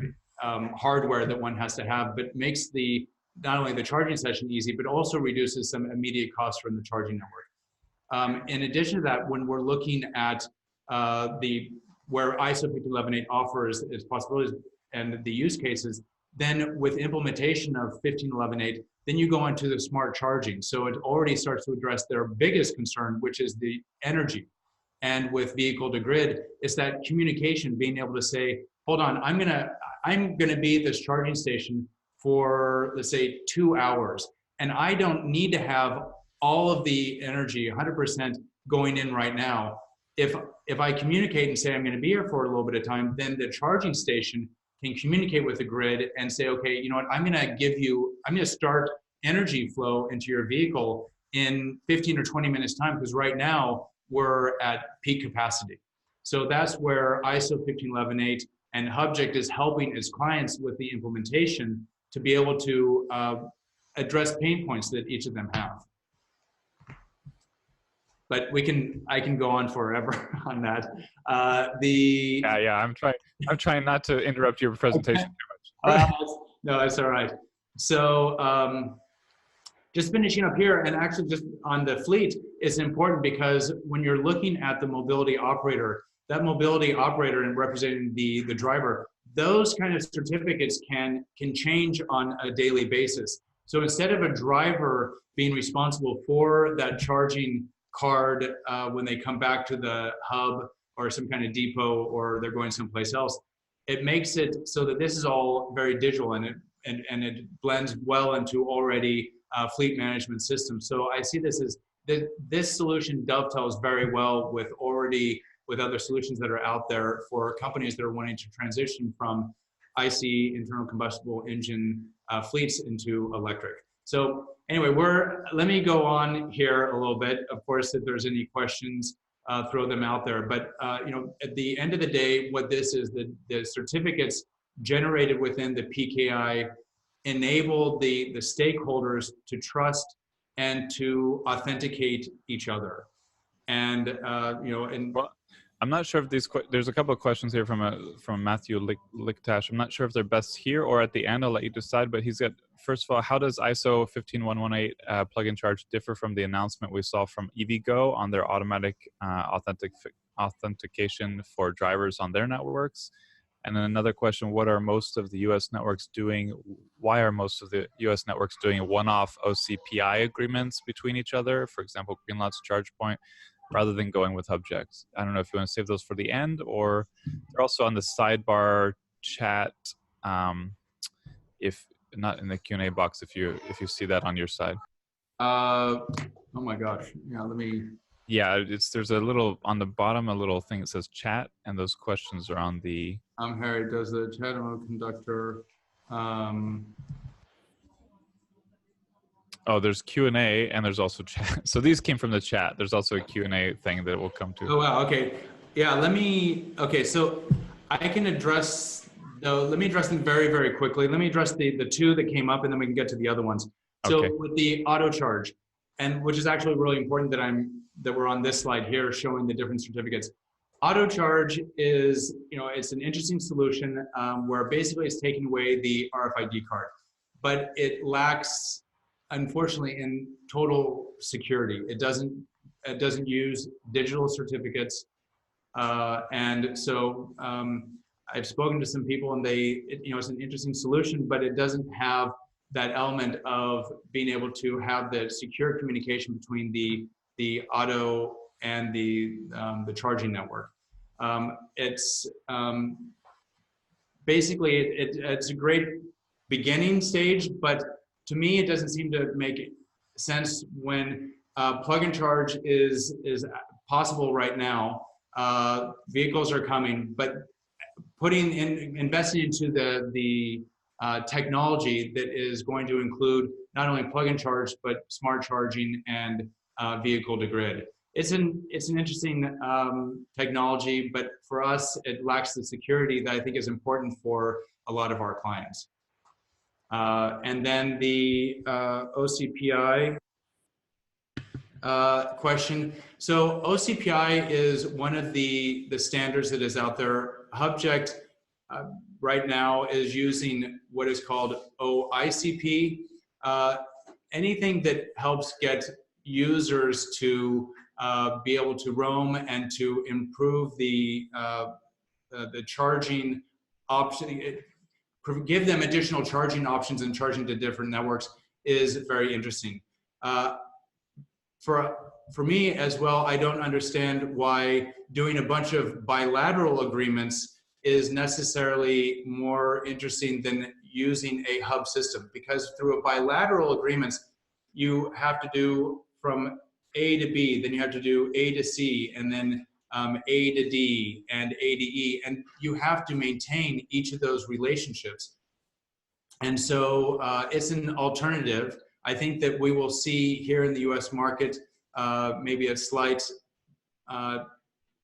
hardware that one has to have, but makes the not only the charging session easy, but also reduces some immediate costs from the charging network. In addition to that, when we're looking at where ISO 15118 offers its possibilities and the use cases, then with implementation of 15118, then you go into the smart charging. So it already starts to address their biggest concern, which is the energy. And with vehicle to grid, it's that communication, being able to say, hold on, I'm gonna be at this charging station for, let's say, 2 hours, and I don't need to have all of the energy 100% going in right now. If I communicate and say I'm going to be here for a little bit of time, then the charging station can communicate with the grid and say, okay, you know what, I'm going to start energy flow into your vehicle in 15 or 20 minutes time, because right now we're at peak capacity. So that's where ISO 15118 and Hubject is helping its clients with the implementation to be able to address pain points that each of them have. But I can go on forever on that. Yeah, I'm trying not to interrupt your presentation too much. No, it's all right. So just finishing up here, and actually just on the fleet, it's important because when you're looking at the mobility operator, that mobility operator and representing the driver, those kind of certificates can change on a daily basis. So instead of a driver being responsible for that charging card when they come back to the hub or some kind of depot, or they're going someplace else, it makes it so that this is all very digital, and it blends well into already fleet management systems. So I see this as this solution dovetails very well with other solutions that are out there for companies that are wanting to transition from ICE, internal combustible engine fleets, into electric. So anyway, let me go on here a little bit. Of course, if there's any questions, throw them out there. But you know, at the end of the day, what this is, the certificates generated within the PKI enable the stakeholders to trust and to authenticate each other. And you know, and well, I'm not sure if there's a couple of questions here from Matthew Lichtash. I'm not sure if they're best here or at the end. I'll let you decide. But he's got, first of all, how does ISO 15118 plug and charge differ from the announcement we saw from EVgo on their automatic authentication for drivers on their networks? And then another question: what are most of the U.S. networks doing? Why are most of the U.S. networks doing one-off OCPI agreements between each other? For example, Greenlots, ChargePoint, rather than going with Hubject. I don't know if you want to save those for the end, or they're also on the sidebar chat. If not in the Q&A box, if you see that on your side. Oh my gosh! Yeah, let me. Yeah, there's a little on the bottom, a little thing that says chat, and those questions are on the. Harry, does the chat conductor? Oh, there's Q&A and there's also chat. So these came from the chat. There's also a Q&A thing that we'll come to. Oh, wow. Okay. Yeah, okay, so I can address, let me address them very, very quickly. Let me address the two that came up, and then we can get to the other ones. So okay. With the auto charge, and which is actually really important that we're on this slide here showing the different certificates. Auto charge is, you know, it's an interesting solution where basically it's taking away the RFID card, but it lacks, unfortunately, in total security. It doesn't use digital certificates, and so I've spoken to some people, and you know, it's an interesting solution, but it doesn't have that element of being able to have the secure communication between the auto and the charging network. It's basically it's a great beginning stage, but to me, it doesn't seem to make sense when plug and charge is possible right now. Vehicles are coming, but investing into the technology that is going to include not only plug and charge, but smart charging and vehicle to grid. It's an interesting technology, but for us, it lacks the security that I think is important for a lot of our clients. And then the OCPI question. So OCPI is one of the standards that is out there. Hubject right now is using what is called OICP. Anything that helps get users to be able to roam and to improve the charging option, give them additional charging options and charging to different networks is very interesting. For me as well, I don't understand why doing a bunch of bilateral agreements is necessarily more interesting than using a hub system, because through a bilateral agreements, you have to do from A to B, then you have to do A to C, and then A to D and A to E, and you have to maintain each of those relationships. And so it's an alternative. I think that we will see here in the US market maybe a slight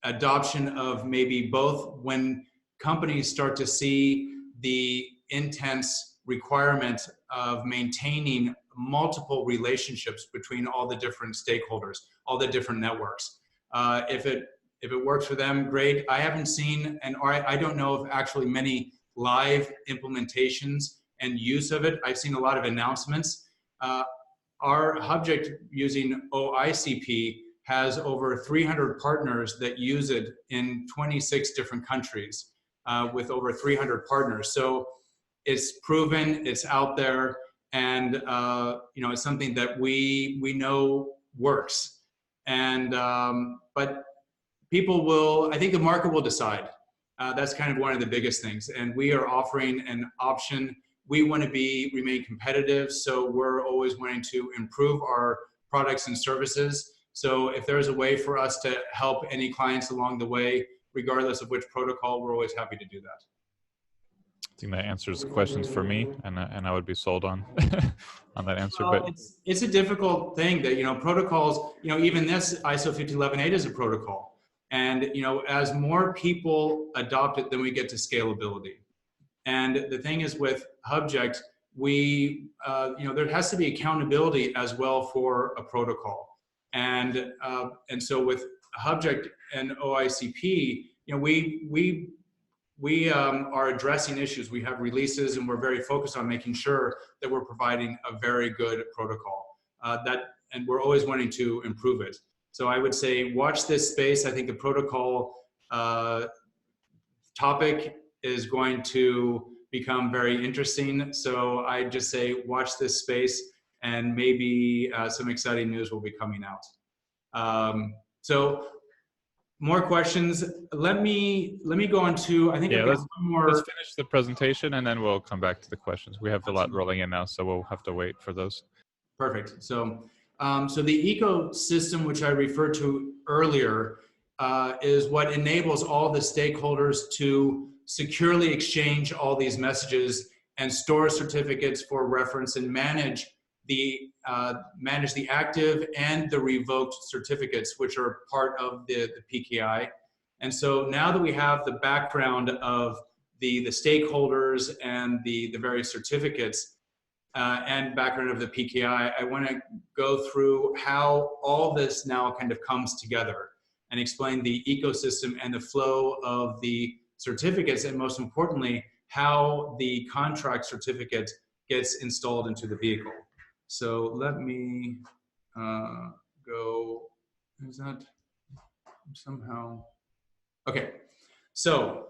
adoption of maybe both when companies start to see the intense requirement of maintaining multiple relationships between all the different stakeholders, all the different networks. If it works for them, great. I haven't seen, and I don't know of actually many live implementations and use of it. I've seen a lot of announcements. Our Hubject using OICP has over 300 partners that use it in 26 different countries with over 300 partners. So it's proven, it's out there, and you know, it's something that we know works. And but people will, I think the market will decide. That's kind of one of the biggest things. And we are offering an option. We want to remain competitive, so we're always wanting to improve our products and services. So if there's a way for us to help any clients along the way, regardless of which protocol, we're always happy to do that. I think that answers questions for me, and I would be sold on on that answer. Well, but it's a difficult thing that, you know, protocols, you know, even this ISO 15118 is a protocol. And, you know, as more people adopt it, then we get to scalability. And the thing is with Hubject, you know, there has to be accountability as well for a protocol. And so with Hubject and OICP, you know, we are addressing issues. We have releases, and we're very focused on making sure that we're providing a very good protocol. And we're always wanting to improve it. So I would say watch this space. I think the protocol topic is going to become very interesting. So I just say watch this space, and maybe some exciting news will be coming out. So more questions. Let me go on to, I think I've got one more. Let's finish the presentation and then we'll come back to the questions. We have a lot rolling in now, so we'll have to wait for those. Perfect. So, so the ecosystem, which I referred to earlier, is what enables all the stakeholders to securely exchange all these messages and store certificates for reference and manage the active and the revoked certificates, which are part of the PKI. And so now that we have the background of the stakeholders and the various certificates and background of the PKI, I want to go through how all this now kind of comes together and explain the ecosystem and the flow of the certificates, and most importantly, how the contract certificate gets installed into the vehicle. So let me go, is that somehow? Okay, so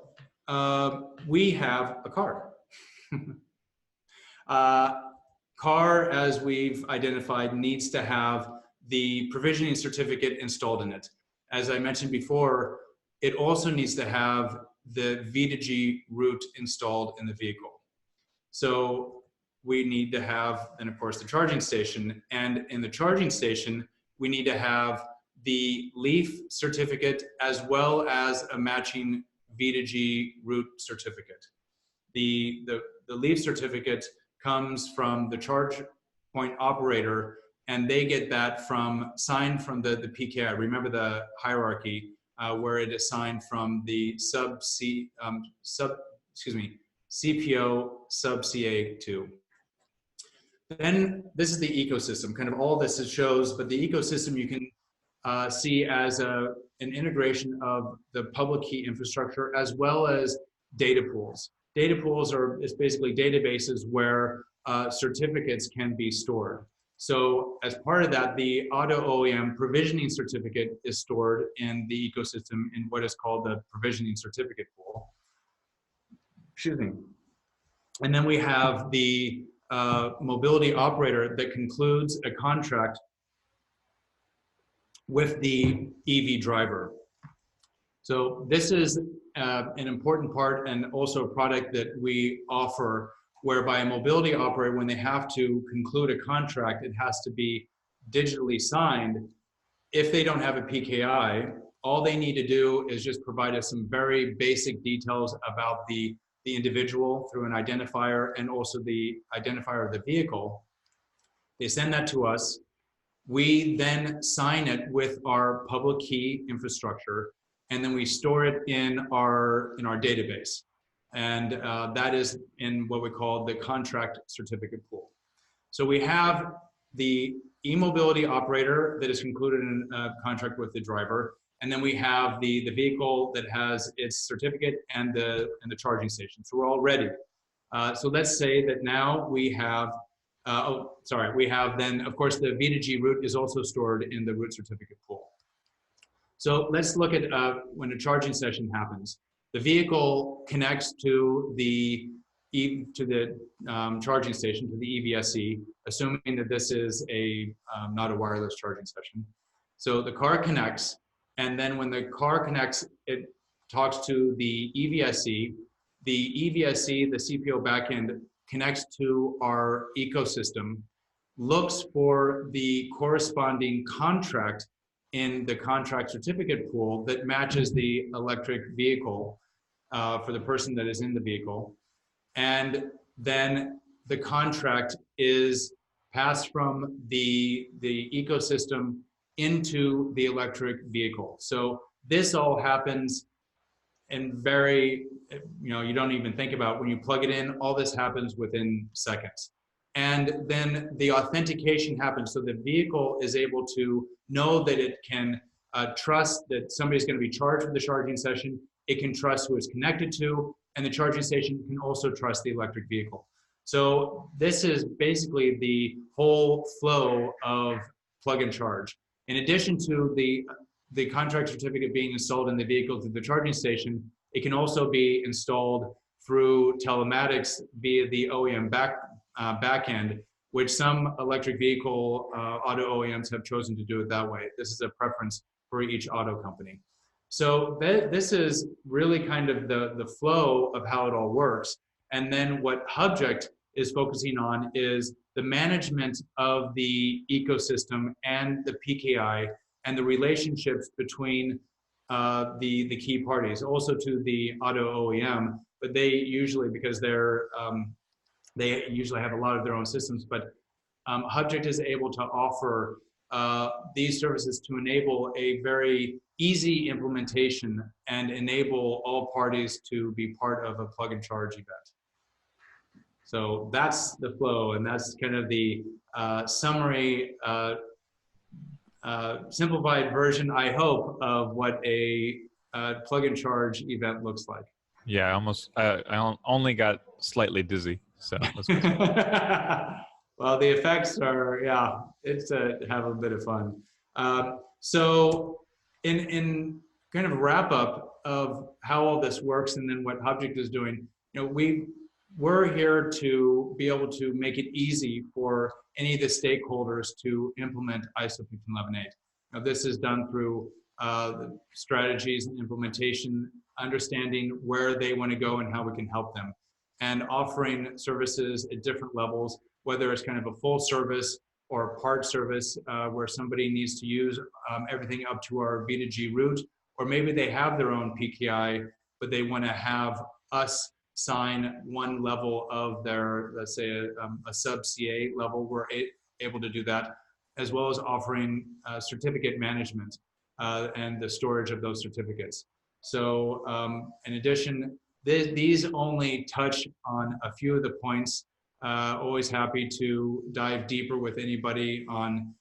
we have a car. Car, as we've identified, needs to have the provisioning certificate installed in it. As I mentioned before, it also needs to have the V2G route installed in the vehicle. So we need to have, and of course, the charging station. And in the charging station, we need to have the LEAF certificate as well as a matching V2G root certificate. The leaf certificate comes from the charge point operator, and they get that signed from the PKI. Remember the hierarchy where it is signed from the CPO sub CA2. Then this is the ecosystem, kind of all this shows, but the ecosystem you can see as an integration of the public key infrastructure as well as data pools. Data pools is basically databases where certificates can be stored. So as part of that, the auto OEM provisioning certificate is stored in the ecosystem in what is called the provisioning certificate pool. Excuse me. And then we have the mobility operator that concludes a contract with the EV driver. So this is an important part and also a product that we offer, whereby a mobility operator, when they have to conclude a contract, it has to be digitally signed. If they don't have a PKI, all they need to do is just provide us some very basic details about the individual through an identifier and also the identifier of the vehicle. They send that to us. We then sign it with our public key infrastructure, and then we store it in our database. And that is in what we call the contract certificate pool. So we have the e-mobility operator that is concluded in a contract with the driver, and then we have the vehicle that has its certificate and the charging station. So we're all ready. So let's say that now we have, we have then, of course, the V2G root is also stored in the root certificate pool. So let's look at when a charging session happens. The vehicle connects to the charging station, to the EVSE, assuming that this is not a wireless charging session. So the car connects, and then when the car connects, it talks to the EVSE. The EVSE, the CPO backend, connects to our ecosystem, looks for the corresponding contract in the contract certificate pool that matches the electric vehicle for the person that is in the vehicle. And then the contract is passed from the ecosystem into the electric vehicle. So this all happens in very, you don't even think about when you plug it in, all this happens within seconds. And then the authentication happens. So the vehicle is able to know that it can trust that somebody's going to be charged for the charging session. It can trust who it's connected to, and the charging station can also trust the electric vehicle. So this is basically the whole flow of Plug&Charge. In addition to the contract certificate being installed in the vehicle through the charging station, it can also be installed through telematics via the OEM backend, which some electric vehicle auto OEMs have chosen to do it that way. This is a preference for each auto company. So this is really kind of the flow of how it all works. And then what Hubject is focusing on is the management of the ecosystem and the PKI and the relationships between the key parties, also to the auto OEM, but they usually, because they usually have a lot of their own systems, but Hubject is able to offer these services to enable a very easy implementation and enable all parties to be part of a Plug&Charge event. So that's the flow, and that's kind of the summary, simplified version, I hope, of what a Plug&Charge event looks like. Yeah, I only got slightly dizzy. So well, the effects are, yeah, it's to have a bit of fun. So in kind of a wrap up of how all this works and then what Hubject is doing, we're here to be able to make it easy for any of the stakeholders to implement ISO 15118. Now, this is done through the strategies and implementation, understanding where they want to go and how we can help them, and offering services at different levels, whether it's kind of a full service or a part service where somebody needs to use everything up to our V2G root, or maybe they have their own PKI but they want to have us sign one level of their, let's say, a sub CA level. We're able to do that, as well as offering certificate management and the storage of those certificates. So in addition, these only touch on a few of the points. Always happy to dive deeper with anybody on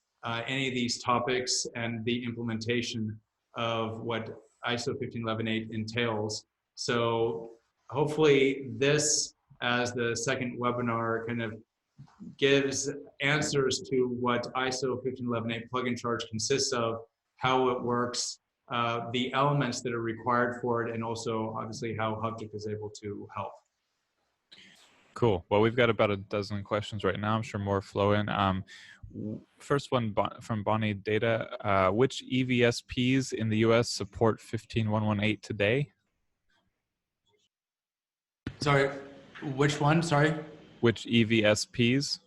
any of these topics and the implementation of what ISO 15118 entails. So hopefully this, as the second webinar, kind of gives answers to what ISO 15118 plug-and-charge consists of, how it works, the elements that are required for it, and also obviously how Hubject is able to help. Cool. Well, we've got about a dozen questions right now. I'm sure more flow in. First one from Bonnie Data. Which EVSPs in the US support 15118 today? Sorry, which one? Sorry? Which EVSPs?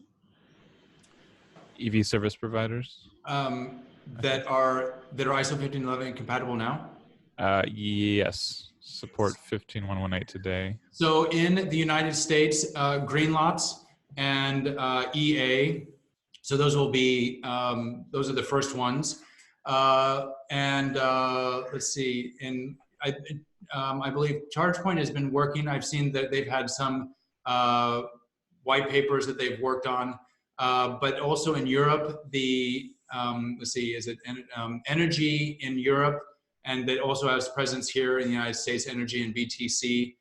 EV service providers? That are ISO 15118 compatible now? Yes. Support 15118 today. So in the United States, Greenlots and EA, so those will be, those are the first ones. Let's see, I believe ChargePoint has been working. I've seen that they've had some white papers that they've worked on, but also in Europe, let's see, is it Energy in Europe, and that also has presence here in the United States, Energy and BTC,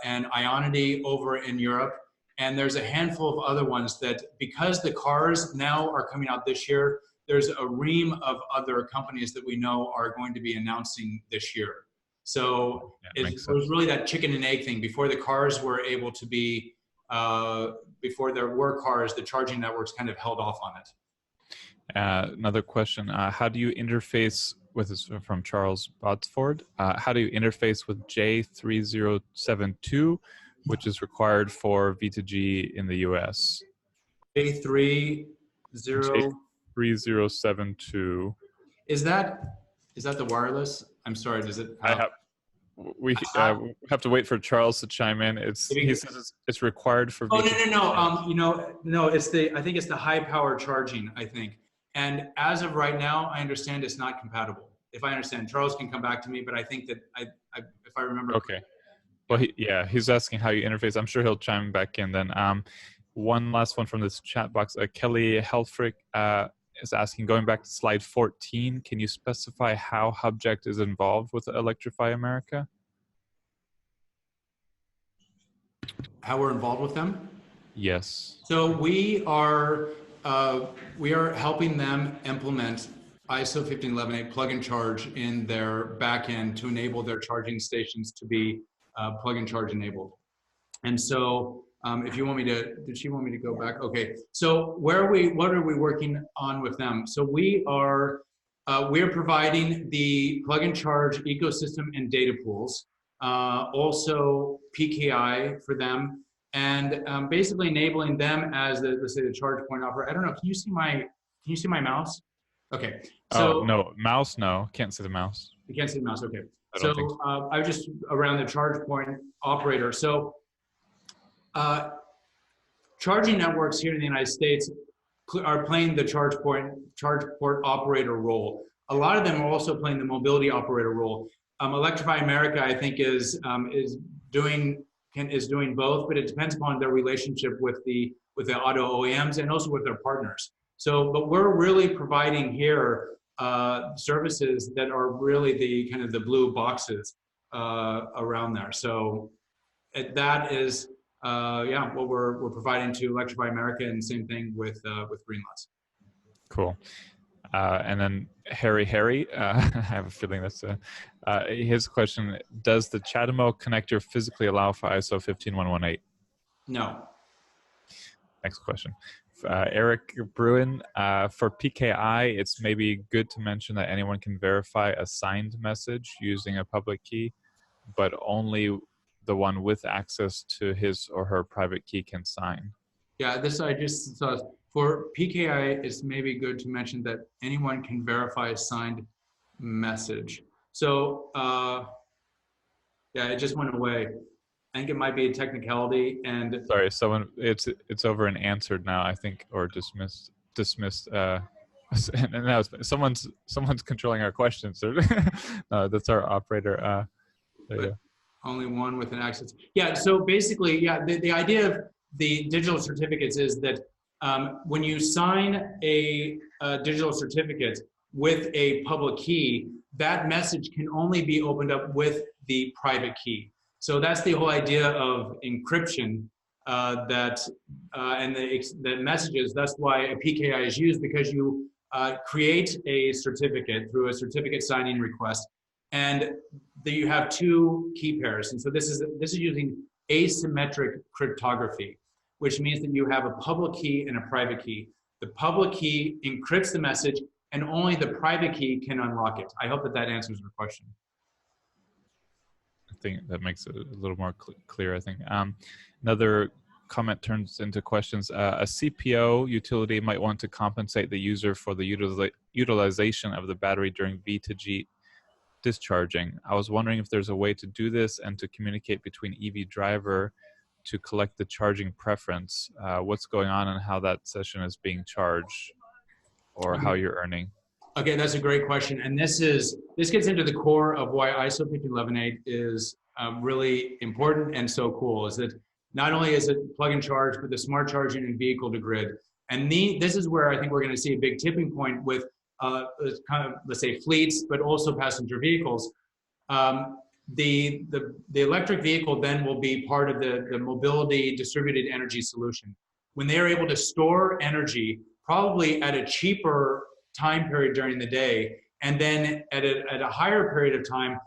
and Ionity over in Europe. And there's a handful of other ones that, because the cars now are coming out this year, there's a ream of other companies that we know are going to be announcing this year. So it was really that chicken and egg thing. Before the cars were able to be, before there were cars, the charging networks kind of held off on it. Another question, how do you interface with this from Charles Botsford? How do you interface with J3072, which is required for V2G in the US? J3072. Is that the wireless? I'm sorry, does it we have to wait for Charles to chime in. He says it's required for V2G. No, it's I think it's the high power charging, I think. And as of right now, I understand it's not compatible. If I understand, Charles can come back to me, but I think that if I remember. Okay. Well, he's asking how you interface. I'm sure he'll chime back in then. One last one from this chat box. Kelly Helfrich is asking, going back to slide 14, can you specify how Hubject is involved with Electrify America? How we're involved with them? Yes. So we are helping them implement ISO 15118 plug-and-charge in their backend to enable their charging stations to be plug-and-charge enabled. And so if you want me to, did she want me to go back? Okay, so what are we working on with them? So we're providing the plug-and-charge ecosystem and data pools, also PKI for them, and basically enabling them as let's say the charge point operator. I don't know, can you see my mouse? Okay. So, no, mouse, no. Can't see the mouse. You can't see the mouse, okay. So I was just around the charge point operator. So charging networks here in the United States are playing the charge port operator role. A lot of them are also playing the mobility operator role. Electrify America, I think, is doing both, but it depends upon their relationship with the auto OEMs and also with their partners. So, but we're really providing here services that are really the kind of the blue boxes around there. So that is what we're providing to Electrify America, and same thing with Greenlots. Cool. And then Harry, I have a feeling that's his question. Does the CHAdeMO connector physically allow for ISO 15118? No. Next question. Eric Bruin, for PKI, it's maybe good to mention that anyone can verify a signed message using a public key, but only the one with access to his or her private key can sign. Yeah, this I just saw. For PKI, it's maybe good to mention that anyone can verify a signed message. So Yeah, it just went away. I think it might be a technicality, and Sorry, someone. It's over and answered now, I think, or dismissed. And now someone's controlling our questions. No, that's our operator. There you but go. only one with an access. Yeah, so basically, yeah, the idea of the digital certificates is that when you sign a digital certificate with a public key, that message can only be opened up with the private key. So that's the whole idea of encryption and the messages. That's why a PKI is used, because you create a certificate through a certificate signing request, and you have two key pairs. And so this is using asymmetric cryptography, which means that you have a public key and a private key. The public key encrypts the message, and only the private key can unlock it. I hope that that answers your question. I think that makes it a little more clear. I think another comment turns into questions. A CPO utility might want to compensate the user for the utilization of the battery during V to G discharging. I was wondering if there's a way to do this and to communicate between EV driver to collect the charging preference, what's going on and how that session is being charged, or how you're earning. Okay, that's a great question, and this gets into the core of why ISO 15118 is really important and so cool. Is that not only is it plug and charge, but the smart charging and vehicle to grid. And this is where I think we're going to see a big tipping point with kind of, let's say, fleets, but also passenger vehicles. The electric vehicle then will be part of the mobility distributed energy solution. When they are able to store energy, probably at a cheaper time period during the day, and then at a higher period of time,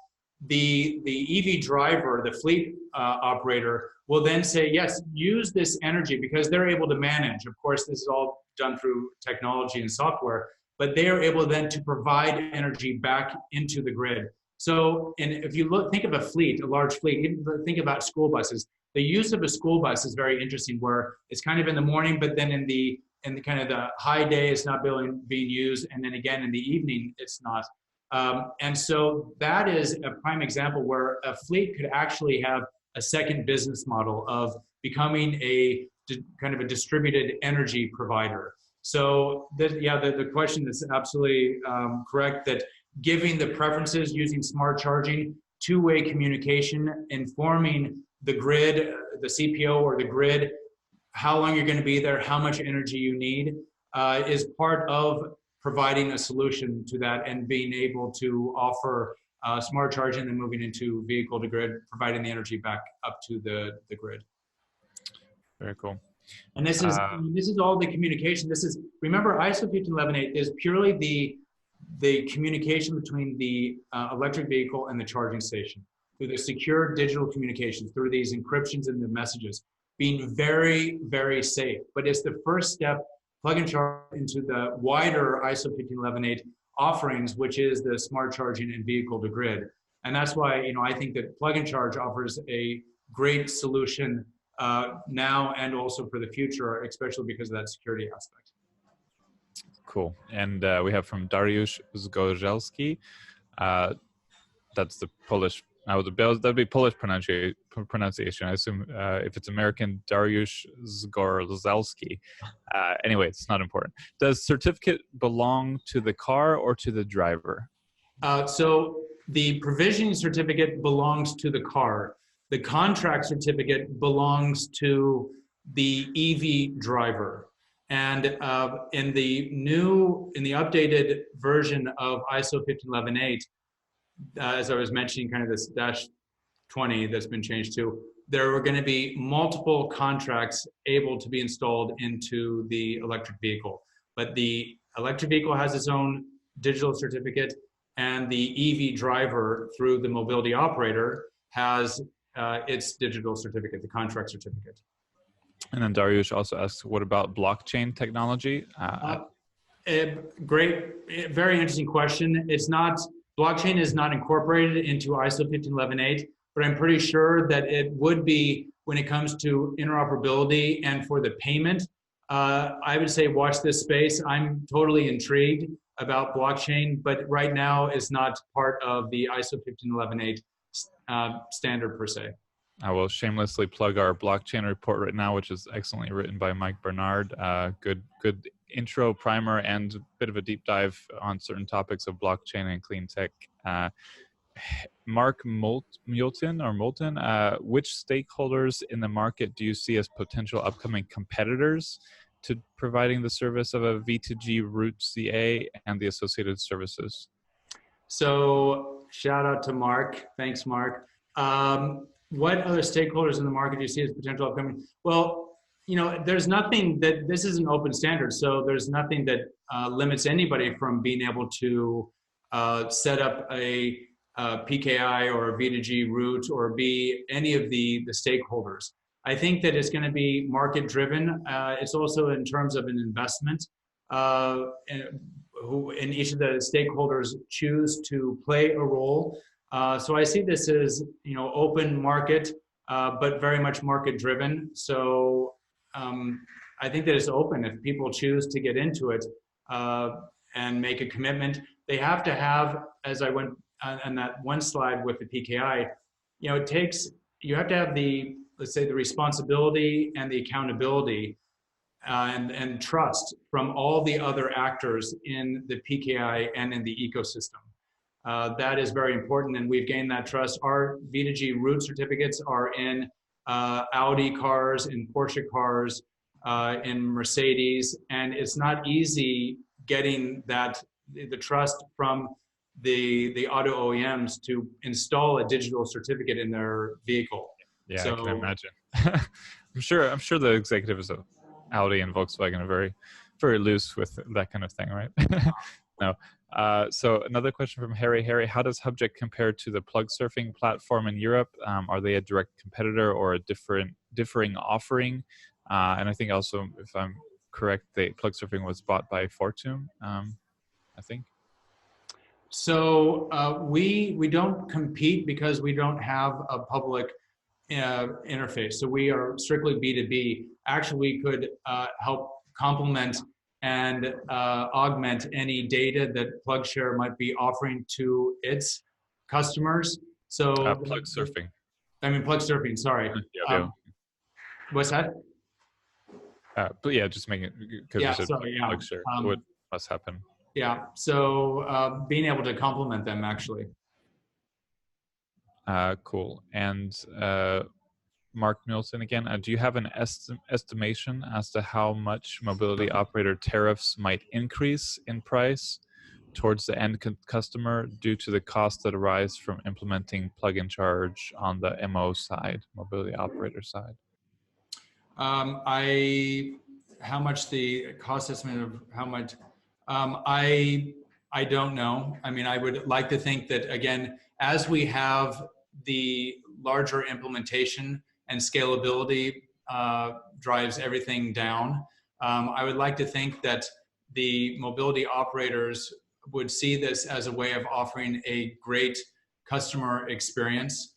the EV driver, the fleet operator, will then say, yes, use this energy, because they're able to manage. Of course, this is all done through technology and software, but they are able then to provide energy back into the grid. So, and if you think of a fleet, a large fleet, think about school buses. The use of a school bus is very interesting, where it's kind of in the morning, but then in the kind of the high day, it's not being used, and then again in the evening, it's not. And so that is a prime example where a fleet could actually have a second business model of becoming a kind of a distributed energy provider. So the question is absolutely correct, that giving the preferences using smart charging, two-way communication, informing the grid, the CPO or the grid, how long you're going to be there, how much energy you need, is part of providing a solution to that, and being able to offer smart charging and then moving into vehicle to grid, providing the energy back up to the grid. Very cool. And this is all the communication. Remember, ISO 15118 is purely the communication between the electric vehicle and the charging station through the secure digital communications, through these encryptions and the messages, being very, very safe. But it's the first step, plug and charge, into the wider ISO 15118 offerings, which is the smart charging and vehicle to grid. And that's why, I think that plug and charge offers a great solution now and also for the future, especially because of that security aspect. Cool. And we have from Dariusz Zgorzelski. That's the Polish. That'd be Polish pronunciation. I assume if it's American, Dariusz Zgorzelski. Anyway, it's not important. Does certificate belong to the car or to the driver? So the provisioning certificate belongs to the car. The contract certificate belongs to the EV driver. And in the updated version of ISO 15118, as I was mentioning, kind of this -20 that's been changed to, there are going to be multiple contracts able to be installed into the electric vehicle. But the electric vehicle has its own digital certificate, and the EV driver, through the mobility operator, has its digital certificate, the contract certificate. And then Dariusz also asks, what about blockchain technology? Great, very interesting question. Blockchain is not incorporated into ISO 15118, but I'm pretty sure that it would be when it comes to interoperability and for the payment. I would say watch this space. I'm totally intrigued about blockchain, but right now it's not part of the ISO 15118 standard per se. I will shamelessly plug our blockchain report right now, which is excellently written by Mike Bernard. Good intro, primer, and a bit of a deep dive on certain topics of blockchain and clean tech. Mark Moulton, which stakeholders in the market do you see as potential upcoming competitors to providing the service of a V2G root CA and the associated services? So shout out to Mark. Thanks, Mark. What other stakeholders in the market do you see as potential upcoming? Well, there's nothing that, this is an open standard, so there's nothing that limits anybody from being able to set up a PKI or a V2G root or be any of the stakeholders. I think that it's going to be market driven. It's also in terms of an investment. Who in each of the stakeholders choose to play a role. So I see this as open market, but very much market driven. So I think that it's open if people choose to get into it and make a commitment. They have to have, as I went on that one slide with the PKI, you have to have let's say the responsibility and the accountability and trust from all the other actors in the PKI and in the ecosystem. That is very important, and we've gained that trust. Our V2G root certificates are in Audi cars, in Porsche cars, in Mercedes, and it's not easy getting the trust from the auto OEMs to install a digital certificate in their vehicle. Yeah, so, I can imagine. I'm sure the executives of Audi and Volkswagen are very, very loose with that kind of thing, right? No. So another question from Harry. Harry, how does Hubject compare to the plug surfing platform in Europe? Are they a direct competitor or a differing offering? And I think also, if I'm correct, plug surfing was bought by Fortum, I think. So we don't compete because we don't have a public interface. So we are strictly B2B. Actually, we could help complement and augment any data that PlugShare might be offering to its customers. So plug surfing. Plug surfing, sorry. What's that? But yeah, just making it, because you said PlugShare. What must happen? Yeah, so being able to complement them, actually. Cool. And Mark Nielsen again, do you have an estimation as to how much mobility operator tariffs might increase in price towards the end customer due to the costs that arise from implementing plug-and-charge on the MO side, mobility operator side? How much the cost estimate of how much, I don't know. I would like to think that, again, as we have the larger implementation and scalability drives everything down, I would like to think that the mobility operators would see this as a way of offering a great customer experience.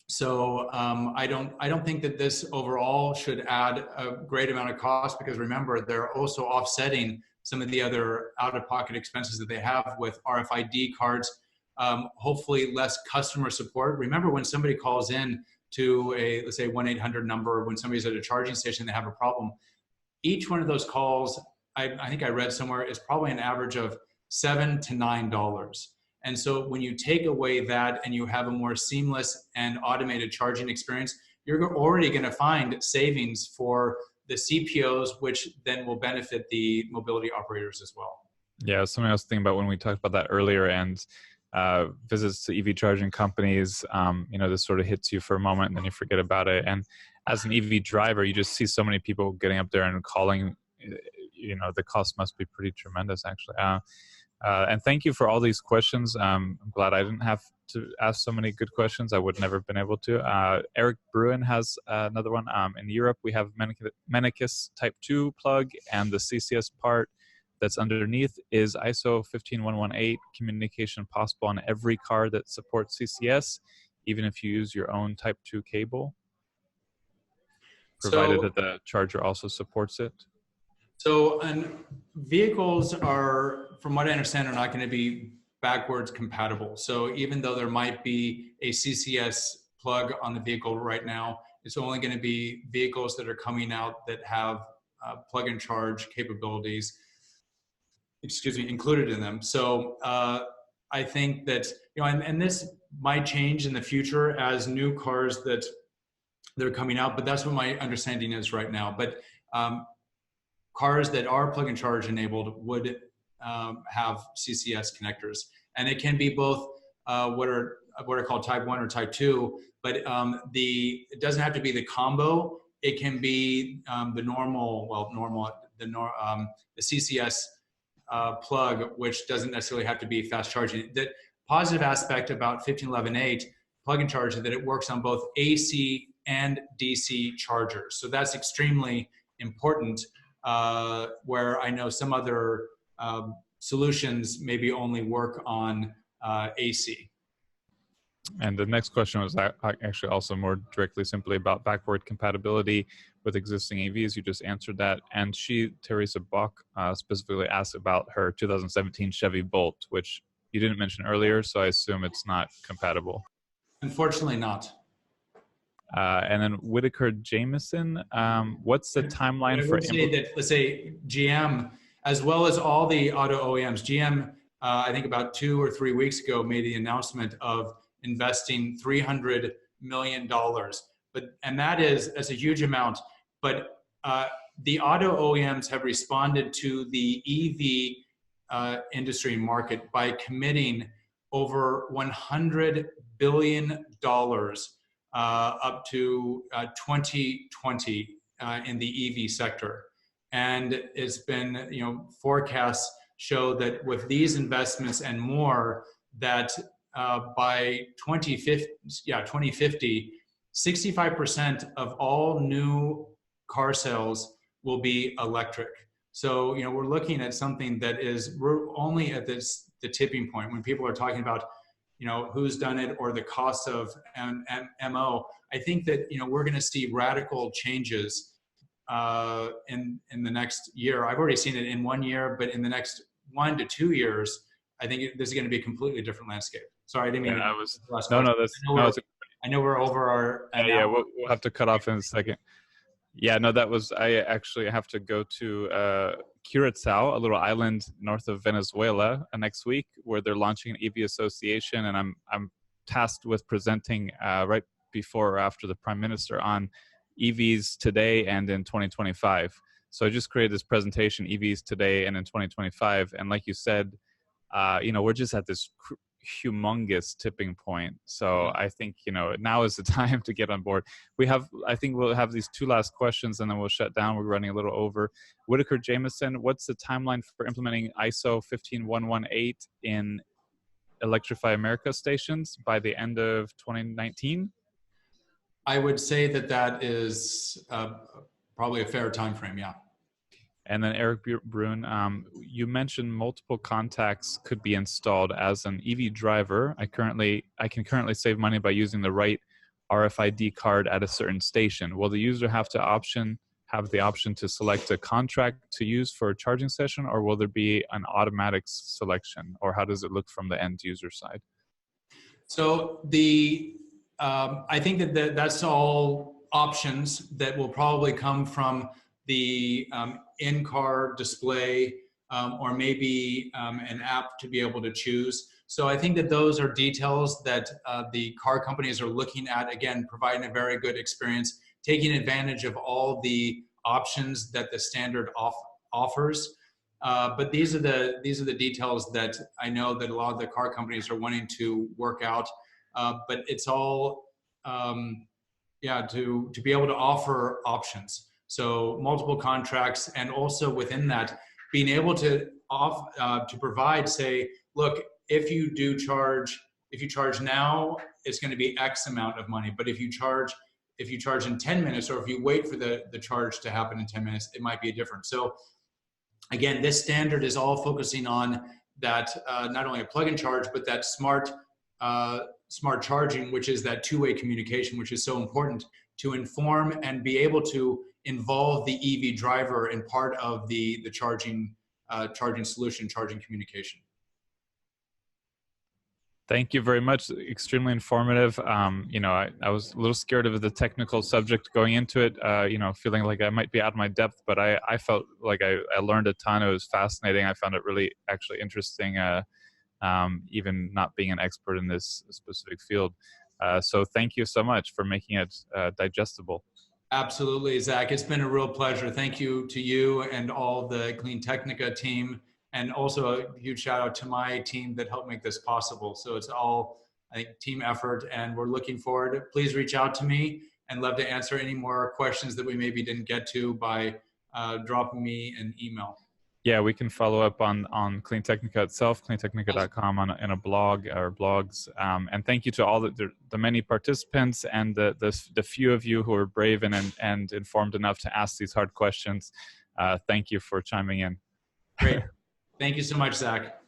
So I don't think that this overall should add a great amount of cost, because remember, they're also offsetting some of the other out-of-pocket expenses that they have with RFID cards, hopefully less customer support. Remember, when somebody calls in to a, let's say, 1-800 number, when somebody's at a charging station, they have a problem, each one of those calls, I think I read somewhere, is probably an average of $7 to $9. And so when you take away that and you have a more seamless and automated charging experience, you're already going to find savings for the CPOs, which then will benefit the mobility operators as well. Yeah, something I was thinking about when we talked about that earlier, and visits to EV charging companies, this sort of hits you for a moment and then you forget about it. And as an EV driver, you just see so many people getting up there and calling, the cost must be pretty tremendous, actually. And thank you for all these questions. I'm glad I didn't have to ask so many good questions. I would never have been able to. Eric Bruin has another one. In Europe, we have Menicus Type 2 plug, and the CCS part that's underneath is ISO 15118 communication possible on every car that supports CCS, even if you use your own Type 2 cable, provided that the charger also supports it. So, and vehicles are, from what I understand, are not going to be backwards compatible. So even though there might be a CCS plug on the vehicle right now, it's only going to be vehicles that are coming out that have plug-and-charge capabilities, included in them. So I think that, and this might change in the future as new cars that they're coming out, but that's what my understanding is right now. But cars that are plug-and-charge enabled would have CCS connectors, and it can be both what are called Type 1 or Type 2, but it doesn't have to be the combo. It can be the the CCS plug, which doesn't necessarily have to be fast charging. The positive aspect about 1511.8 plug-and-charge is that it works on both AC and DC chargers. So that's extremely important, where I know some other solutions maybe only work on AC. And the next question was actually also more directly simply about backward compatibility with existing EVs. You just answered that. And Teresa Bach, specifically asked about her 2017 Chevy Bolt, which you didn't mention earlier, so I assume it's not compatible. Unfortunately not. And then Whitaker Jameson, what's the timeline for? Let's say GM, as well as all the auto OEMs, GM, I think about 2 or 3 weeks ago, made the announcement of investing $300 million. And that's a huge amount. But the auto OEMs have responded to the EV industry market by committing over $100 billion up to 2020 in the EV sector. And it's been, forecasts show that with these investments and more, that by 2050, 65% of all new car sales will be electric. So, we're looking at something that we're only at the tipping point when people are talking about, who's done it or the cost of MO. I think that, we're going to see radical changes in the next year. I've already seen it in 1 year, but in the next 1 to 2 years, I think this is going to be a completely different landscape. Sorry, I didn't mean to. I know we're over our. Yeah, we'll have to cut off in a second. Yeah, no, I actually have to go to Curacao, a little island north of Venezuela, next week, where they're launching an EV association, and I'm tasked with presenting right before or after the Prime Minister on EVs today and in 2025. So I just created this presentation, EVs today and in 2025, and like you said, we're just at this humongous tipping point. So I think, now is the time to get on board. I think we'll have these 2 last questions and then we'll shut down. We're running a little over. Whitaker Jameson, what's the timeline for implementing ISO 15118 in Electrify America stations by the end of 2019? I would say that is probably a fair time frame, yeah. And then Eric Brun, you mentioned multiple contacts could be installed. As an EV driver, I can currently save money by using the right RFID card at a certain station. Will the user have the option to select a contract to use for a charging session, or will there be an automatic selection, or how does it look from the end user side? So I think that's all options that will probably come from the in-car display, or maybe an app to be able to choose. So I think that those are details that the car companies are looking at, again, providing a very good experience, taking advantage of all the options that the standard offers. But these are the details that I know that a lot of the car companies are wanting to work out. But it's all, to be able to offer options. So multiple contracts, and also within that, being able to provide, say, look, if you charge now, it's going to be X amount of money. But if you charge in 10 minutes, or if you wait for the charge to happen in 10 minutes, it might be different. So again, this standard is all focusing on that, not only a plug-and-charge, but that smart charging, which is that two-way communication, which is so important to inform and be able to involve the EV driver in part of the charging solution, charging communication. Thank you very much. Extremely informative. I was a little scared of the technical subject going into it, feeling like I might be out of my depth, but I felt like I learned a ton. It was fascinating. I found it really actually interesting, even not being an expert in this specific field. So thank you so much for making it digestible. Absolutely, Zach. It's been a real pleasure. Thank you to you and all the CleanTechnica team, and also a huge shout out to my team that helped make this possible. So it's all, I think, team effort, and we're looking forward. Please reach out to me and love to answer any more questions that we maybe didn't get to by dropping me an email. Yeah, we can follow up on CleanTechnica itself, cleantechnica.com, in a blog or blogs. And thank you to all the many participants and the few of you who are brave and informed enough to ask these hard questions. Thank you for chiming in. Great. Thank you so much, Zach.